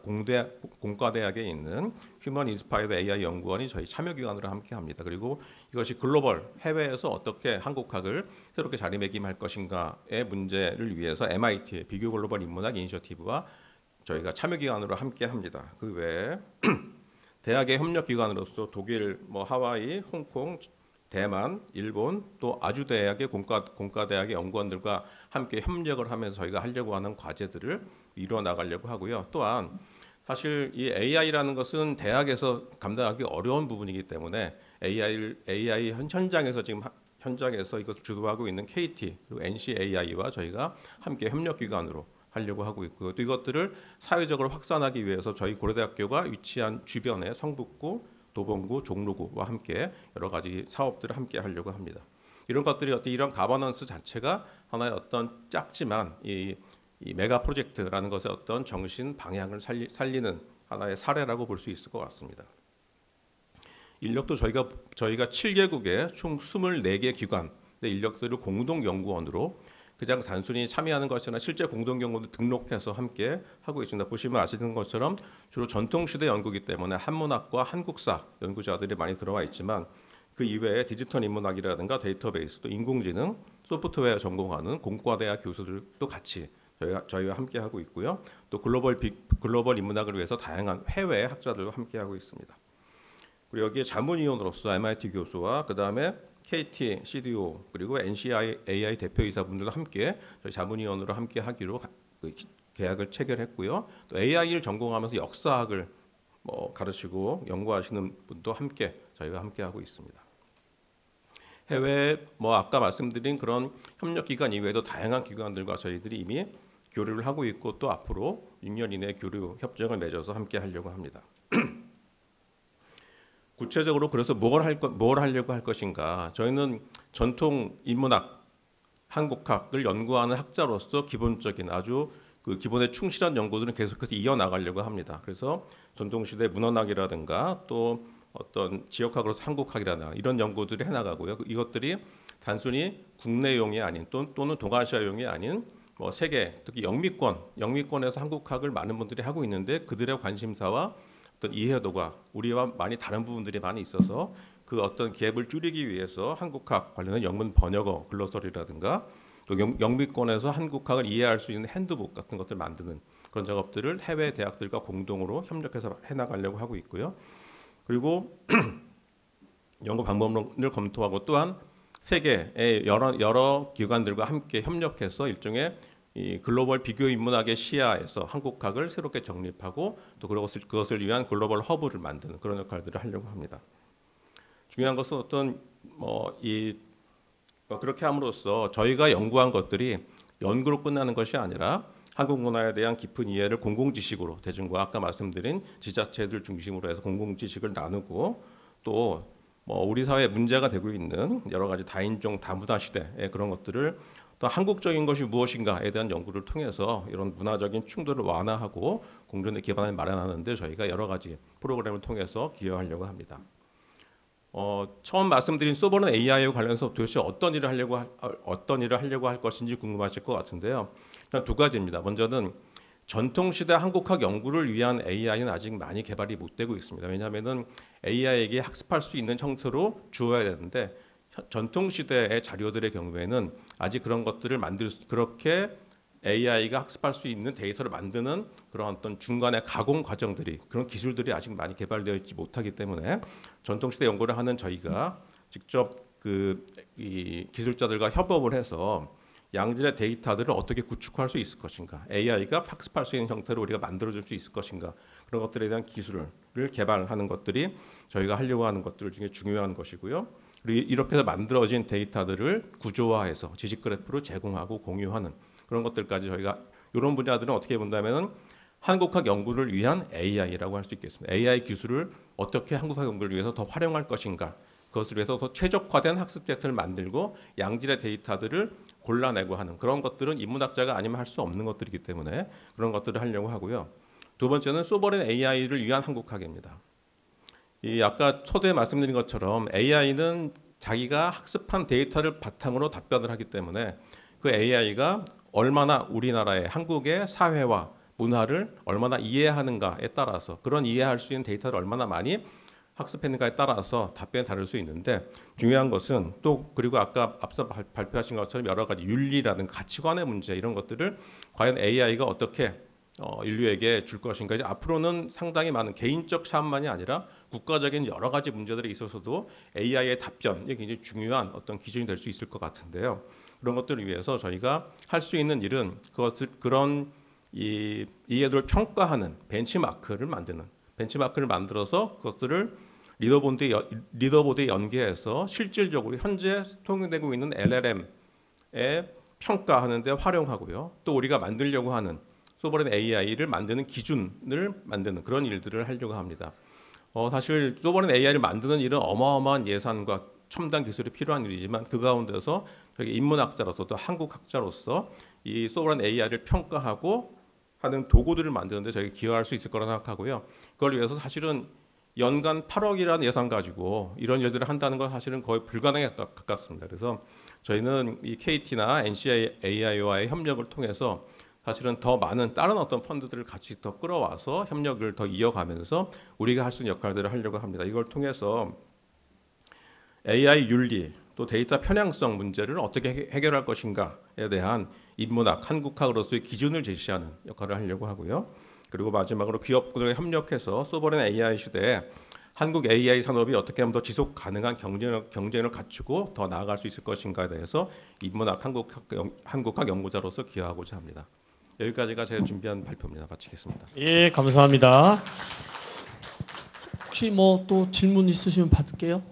[SPEAKER 5] 공과대학에 있는 휴먼 인스파이어드 AI 연구원이 저희 참여기관으로 함께 합니다. 그리고 이것이 글로벌 해외에서 어떻게 한국학을 새롭게 자리매김할 것인가의 문제를 위해서 MIT의 비교 글로벌 인문학 이니셔티브와 저희가 참여기관으로 함께 합니다. 그 외에 대학의 협력기관으로서 독일, 하와이, 홍콩, 대만, 일본 또 아주대학의 공과대학의 연구원들과 함께 협력을 하면서 저희가 하려고 하는 과제들을 이루어 나가려고 하고요. 또한 사실 이 AI라는 것은 대학에서 감당하기 어려운 부분이기 때문에 AI 현장에서 이것을 주도하고 있는 KT 그리고 NCAI와 저희가 함께 협력기관으로 하려고 하고 있고요. 또 이것들을 사회적으로 확산하기 위해서 저희 고려대학교가 위치한 주변의 성북구, 도봉구, 종로구와 함께 여러 가지 사업들을 함께 하려고 합니다. 이런 것들이 이런 가버넌스 자체가 하나의 어떤 작지만 이 메가 프로젝트라는 것의 어떤 정신 방향을 살리는 하나의 사례라고 볼 수 있을 것 같습니다. 인력도 저희가 7개국의 총 24개 기관의 인력들을 공동 연구원으로 그냥 단순히 참여하는 것이 아니라 실제 공동 연구원을 등록해서 함께 하고 있습니다. 보시면 아시는 것처럼 주로 전통시대 연구이기 때문에 한문학과 한국사 연구자들이 많이 들어와 있지만 그 이외에 디지털 인문학이라든가 데이터베이스 또 인공지능, 소프트웨어 전공하는 공과대학 교수들도 같이 저희와 함께 하고 있고요. 또 글로벌 인문학을 위해서 다양한 해외 학자들과 함께 하고 있습니다. 그리고 여기에 자문위원으로서 MIT 교수와 그다음에 KT, CDO 그리고 NCAI 대표이사분들과 함께 저희 자문위원으로 함께 하기로 계약을 체결했고요. 또 AI를 전공하면서 역사학을 가르치고 연구하시는 분도 함께 저희가 함께하고 있습니다. 해외 아까 말씀드린 그런 협력 기관 이외에도 다양한 기관들과 저희들이 이미 교류를 하고 있고 또 앞으로 6년 이내 교류 협정을 맺어서 함께 하려고 합니다. 구체적으로 그래서 뭘 하려고 할 것인가? 저희는 전통 인문학, 한국학을 연구하는 학자로서 기본적인 아주 그 기본에 충실한 연구들은 계속해서 이어나가려고 합니다. 그래서 전통시대 문헌학이라든가 또 어떤 지역학으로서 한국학이라든가 이런 연구들을 해나가고요. 이것들이 단순히 국내용이 아닌 또는 동아시아용이 아닌 세계, 특히 영미권에서 한국학을 많은 분들이 하고 있는데 그들의 관심사와 어떤 이해도가 우리와 많이 다른 부분들이 많이 있어서 그 어떤 갭을 줄이기 위해서 한국학 관련된 영문 번역어, 글로서리라든가 또 영미권에서 한국학을 이해할 수 있는 핸드북 같은 것들 만드는 그런 작업들을 해외 대학들과 공동으로 협력해서 해나가려고 하고 있고요. 그리고 연구 방법론을 검토하고 또한 세계의 여러 기관들과 함께 협력해서 일종의 이 글로벌 비교 인문학의 시야에서 한국학을 새롭게 정립하고 또 그것을 위한 글로벌 허브를 만드는 그런 역할들을 하려고 합니다. 중요한 것은 어떤 그렇게 함으로써 저희가 연구한 것들이 연구로 끝나는 것이 아니라 한국 문화에 대한 깊은 이해를 공공지식으로 대중과 아까 말씀드린 지자체들 중심으로 해서 공공지식을 나누고 또 우리 사회에 문제가 되고 있는 여러 가지 다인종 다문화 시대의 그런 것들을 또 한국적인 것이 무엇인가에 대한 연구를 통해서 이런 문화적인 충돌을 완화하고 공존의 기반을 마련하는 데 저희가 여러 가지 프로그램을 통해서 기여하려고 합니다. 처음 말씀드린 소버런 AI와 관련해서 도대체 어떤 일을 하려고 할 것인지 궁금하실 것 같은데요. 두 가지입니다. 먼저는 전통시대 한국학 연구를 위한 AI는 아직 많이 개발이 못 되고 있습니다. 왜냐하면 AI에게 학습할 수 있는 형태로 주어야 되는데 전통시대의 자료들의 경우에는 아직 그런 것들을 그렇게 AI가 학습할 수 있는 데이터를 만드는 그런 어떤 중간의 가공 과정들이 그런 기술들이 아직 많이 개발되어 있지 못하기 때문에 전통시대 연구를 하는 저희가 직접 이 기술자들과 협업을 해서 양질의 데이터들을 어떻게 구축할 수 있을 것인가, AI가 학습할 수 있는 형태로 우리가 만들어줄 수 있을 것인가 그런 것들에 대한 기술을 개발하는 것들이 저희가 하려고 하는 것들 중에 중요한 것이고요. 그리고 이렇게 해서 만들어진 데이터들을 구조화해서 지식 그래프로 제공하고 공유하는 그런 것들까지 저희가 이런 분야들은 어떻게 본다면은 한국학 연구를 위한 AI라고 할 수 있겠습니다. AI 기술을 어떻게 한국학 연구를 위해서 더 활용할 것인가, 그것을 위해서 더 최적화된 학습 데이터를 만들고 양질의 데이터들을 골라내고 하는 그런 것들은 인문학자가 아니면 할 수 없는 것들이기 때문에 그런 것들을 하려고 하고요. 두 번째는 소버린 AI를 위한 한국학입니다. 이 아까 초대에 말씀드린 것처럼 AI는 자기가 학습한 데이터를 바탕으로 답변을 하기 때문에 그 AI가 얼마나 우리나라의 한국의 사회와 문화를 얼마나 이해하는가에 따라서 그런 이해할 수 있는 데이터를 얼마나 많이 학습했는가에 따라서 답변이 다를 수 있는데 중요한 것은 또 그리고 아까 앞서 발표하신 것처럼 여러 가지 윤리라든가 가치관의 문제 이런 것들을 과연 AI가 어떻게 인류에게 줄 것인가. 이제 앞으로는 상당히 많은 개인적 샤움만이 아니라 국가적인 여러 가지 문제들에 있어서도 AI의 답변이 굉장히 중요한 어떤 기준이 될 수 있을 것 같은데요. 그런 것들을 위해서 저희가 할 수 있는 일은 그런 이해도를 평가하는 벤치마크를 만들어서 그것들을 리더보드에 연계해서 실질적으로 현재 통용되고 있는 LLM에 평가하는 데 활용하고요. 또 우리가 만들려고 하는 소버린 AI를 만드는 기준을 만드는 그런 일들을 하려고 합니다. 사실 소버린 AI를 만드는 일은 어마어마한 예산과 첨단 기술이 필요한 일이지만 그 가운데서 저희 인문학자로서 또 한국학자로서 이 소버린 AI를 평가하고 하는 도구들을 만드는데 저희가 기여할 수 있을 거라 생각하고요. 그걸 위해서 사실은 연간 8억이라는 예산 가지고 이런 일들을 한다는 건 사실은 거의 불가능에 가깝습니다. 그래서 저희는 이 KT나 NCAI와의 협력을 통해서 사실은 더 많은 다른 어떤 펀드들을 같이 더 끌어와서 협력을 더 이어가면서 우리가 할 수 있는 역할들을 하려고 합니다. 이걸 통해서 AI 윤리 또 데이터 편향성 문제를 어떻게 해결할 것인가에 대한 인문학, 한국학으로서의 기준을 제시하는 역할을 하려고 하고요. 그리고 마지막으로 기업들과 협력해서 소버린 AI 시대에 한국 AI 산업이 어떻게 하면 더 지속 가능한 경쟁을 갖추고 더 나아갈 수 있을 것인가에 대해서 인문학, 한국학 연구자로서 기여하고자 합니다. 여기까지가 제가 준비한 발표입니다. 마치겠습니다.
[SPEAKER 1] 예, 감사합니다. 혹시 뭐 또 질문 있으시면 받을게요.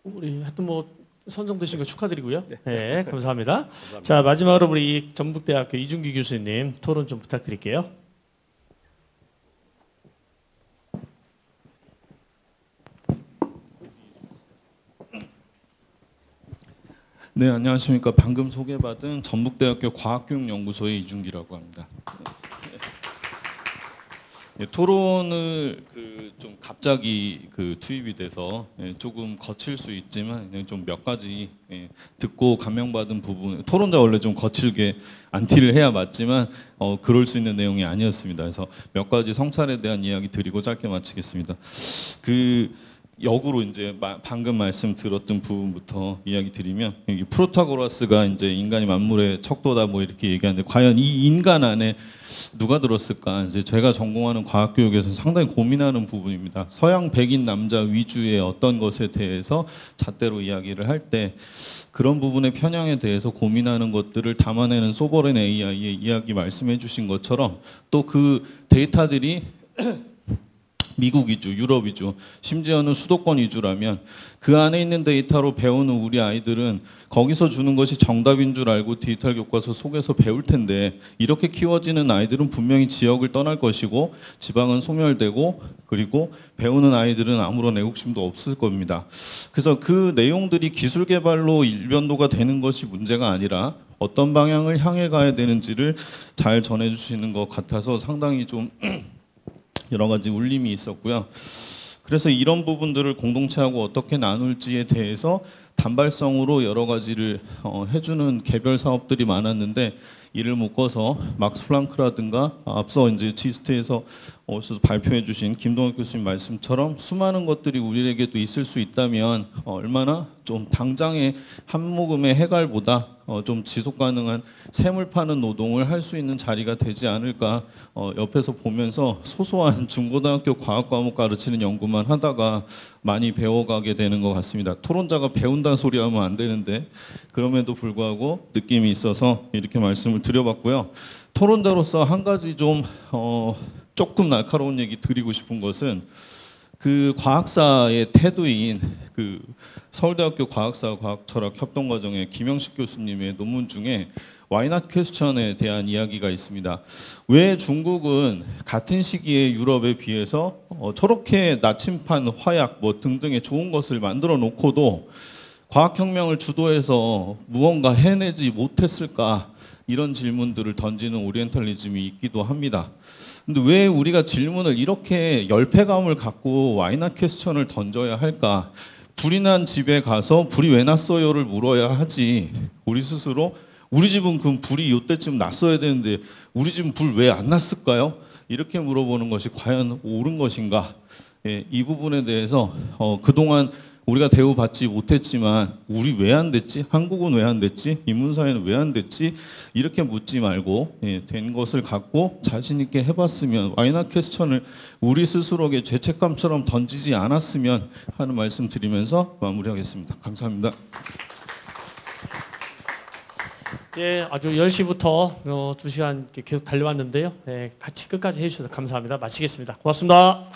[SPEAKER 1] 우리 하여튼 뭐 선정되신 거 축하드리고요. 네, 감사합니다. 자, 마지막으로 우리 전북대학교 이준기 교수님 토론 좀 부탁드릴게요.
[SPEAKER 6] 네, 안녕하십니까. 방금 소개받은 전북대학교 과학교육연구소의 이준기라고 합니다. 네, 토론을 좀 갑자기 투입이 돼서 조금 거칠 수 있지만 좀 몇 가지 듣고 감명받은 부분, 토론자 원래 좀 거칠게 안티를 해야 맞지만 그럴 수 있는 내용이 아니었습니다. 그래서 몇 가지 성찰에 대한 이야기 드리고 짧게 마치겠습니다. 역으로 이제 방금 말씀 들었던 부분부터 이야기 드리면, 여기 프로타고라스가 이제 인간이 만물의 척도다 뭐 이렇게 얘기하는데, 과연 이 인간 안에 누가 들었을까? 이제 제가 전공하는 과학 교육에서 상당히 고민하는 부분입니다. 서양 백인 남자 위주의 어떤 것에 대해서 잣대로 이야기를 할 때 그런 부분의 편향에 대해서 고민하는 것들을 담아내는 소버렌 AI의 이야기 말씀해 주신 것처럼, 또 그 데이터들이 미국 위주, 유럽 위주, 심지어는 수도권 위주라면 그 안에 있는 데이터로 배우는 우리 아이들은 거기서 주는 것이 정답인 줄 알고 디지털 교과서 속에서 배울 텐데, 이렇게 키워지는 아이들은 분명히 지역을 떠날 것이고 지방은 소멸되고, 그리고 배우는 아이들은 아무런 애국심도 없을 겁니다. 그래서 그 내용들이 기술 개발로 일변도가 되는 것이 문제가 아니라 어떤 방향을 향해 가야 되는지를 잘 전해주시는 것 같아서 상당히 좀 여러 가지 울림이 있었고요. 그래서 이런 부분들을 공동체하고 어떻게 나눌지에 대해서 단발성으로 여러 가지를 해주는 개별 사업들이 많았는데, 이를 묶어서 막스 플랑크라든가 앞서 이제 지스트에서 발표해 주신 김동혁 교수님 말씀처럼 수많은 것들이 우리에게도 있을 수 있다면 얼마나 좀 당장의 한 모금의 해갈보다 좀 지속 가능한 샘을 파는 노동을 할 수 있는 자리가 되지 않을까, 옆에서 보면서 소소한 중고등학교 과학 과목 가르치는 연구만 하다가 많이 배워가게 되는 것 같습니다. 토론자가 배운다는 소리 하면 안 되는데 그럼에도 불구하고 느낌이 있어서 이렇게 말씀을 드려봤고요. 토론자로서 한 가지 좀 조금 날카로운 얘기 드리고 싶은 것은, 그 과학사의 태도인 그 서울대학교 과학사 과학철학 협동과정의 김영식 교수님의 논문 중에 와이낫 퀘스천에 대한 이야기가 있습니다. 왜 중국은 같은 시기에 유럽에 비해서 저렇게 나침판, 화약 뭐 등등의 좋은 것을 만들어 놓고도 과학혁명을 주도해서 무언가 해내지 못했을까, 이런 질문들을 던지는 오리엔탈리즘이 있기도 합니다. 근데 왜 우리가 질문을 이렇게 열패감을 갖고 와이낫 퀘스천을 던져야 할까? 불이 난 집에 가서 불이 왜 났어요를 물어야 하지, 우리 스스로 우리 집은 그럼 불이 이때쯤 났어야 되는데 우리 집은 불 왜 안 났을까요? 이렇게 물어보는 것이 과연 옳은 것인가? 이 부분에 대해서 그동안 우리가 대우받지 못했지만 우리 왜 안 됐지? 한국은 왜 안 됐지? 인문사회는 왜 안 됐지? 이렇게 묻지 말고 된 것을 갖고 자신 있게 해봤으면, 와이낫 퀘스천을 우리 스스로에게 죄책감처럼 던지지 않았으면 하는 말씀 드리면서 마무리하겠습니다. 감사합니다.
[SPEAKER 1] 예, 아주 10시부터 2시간 계속 달려왔는데요. 같이 끝까지 해주셔서 감사합니다. 마치겠습니다. 고맙습니다.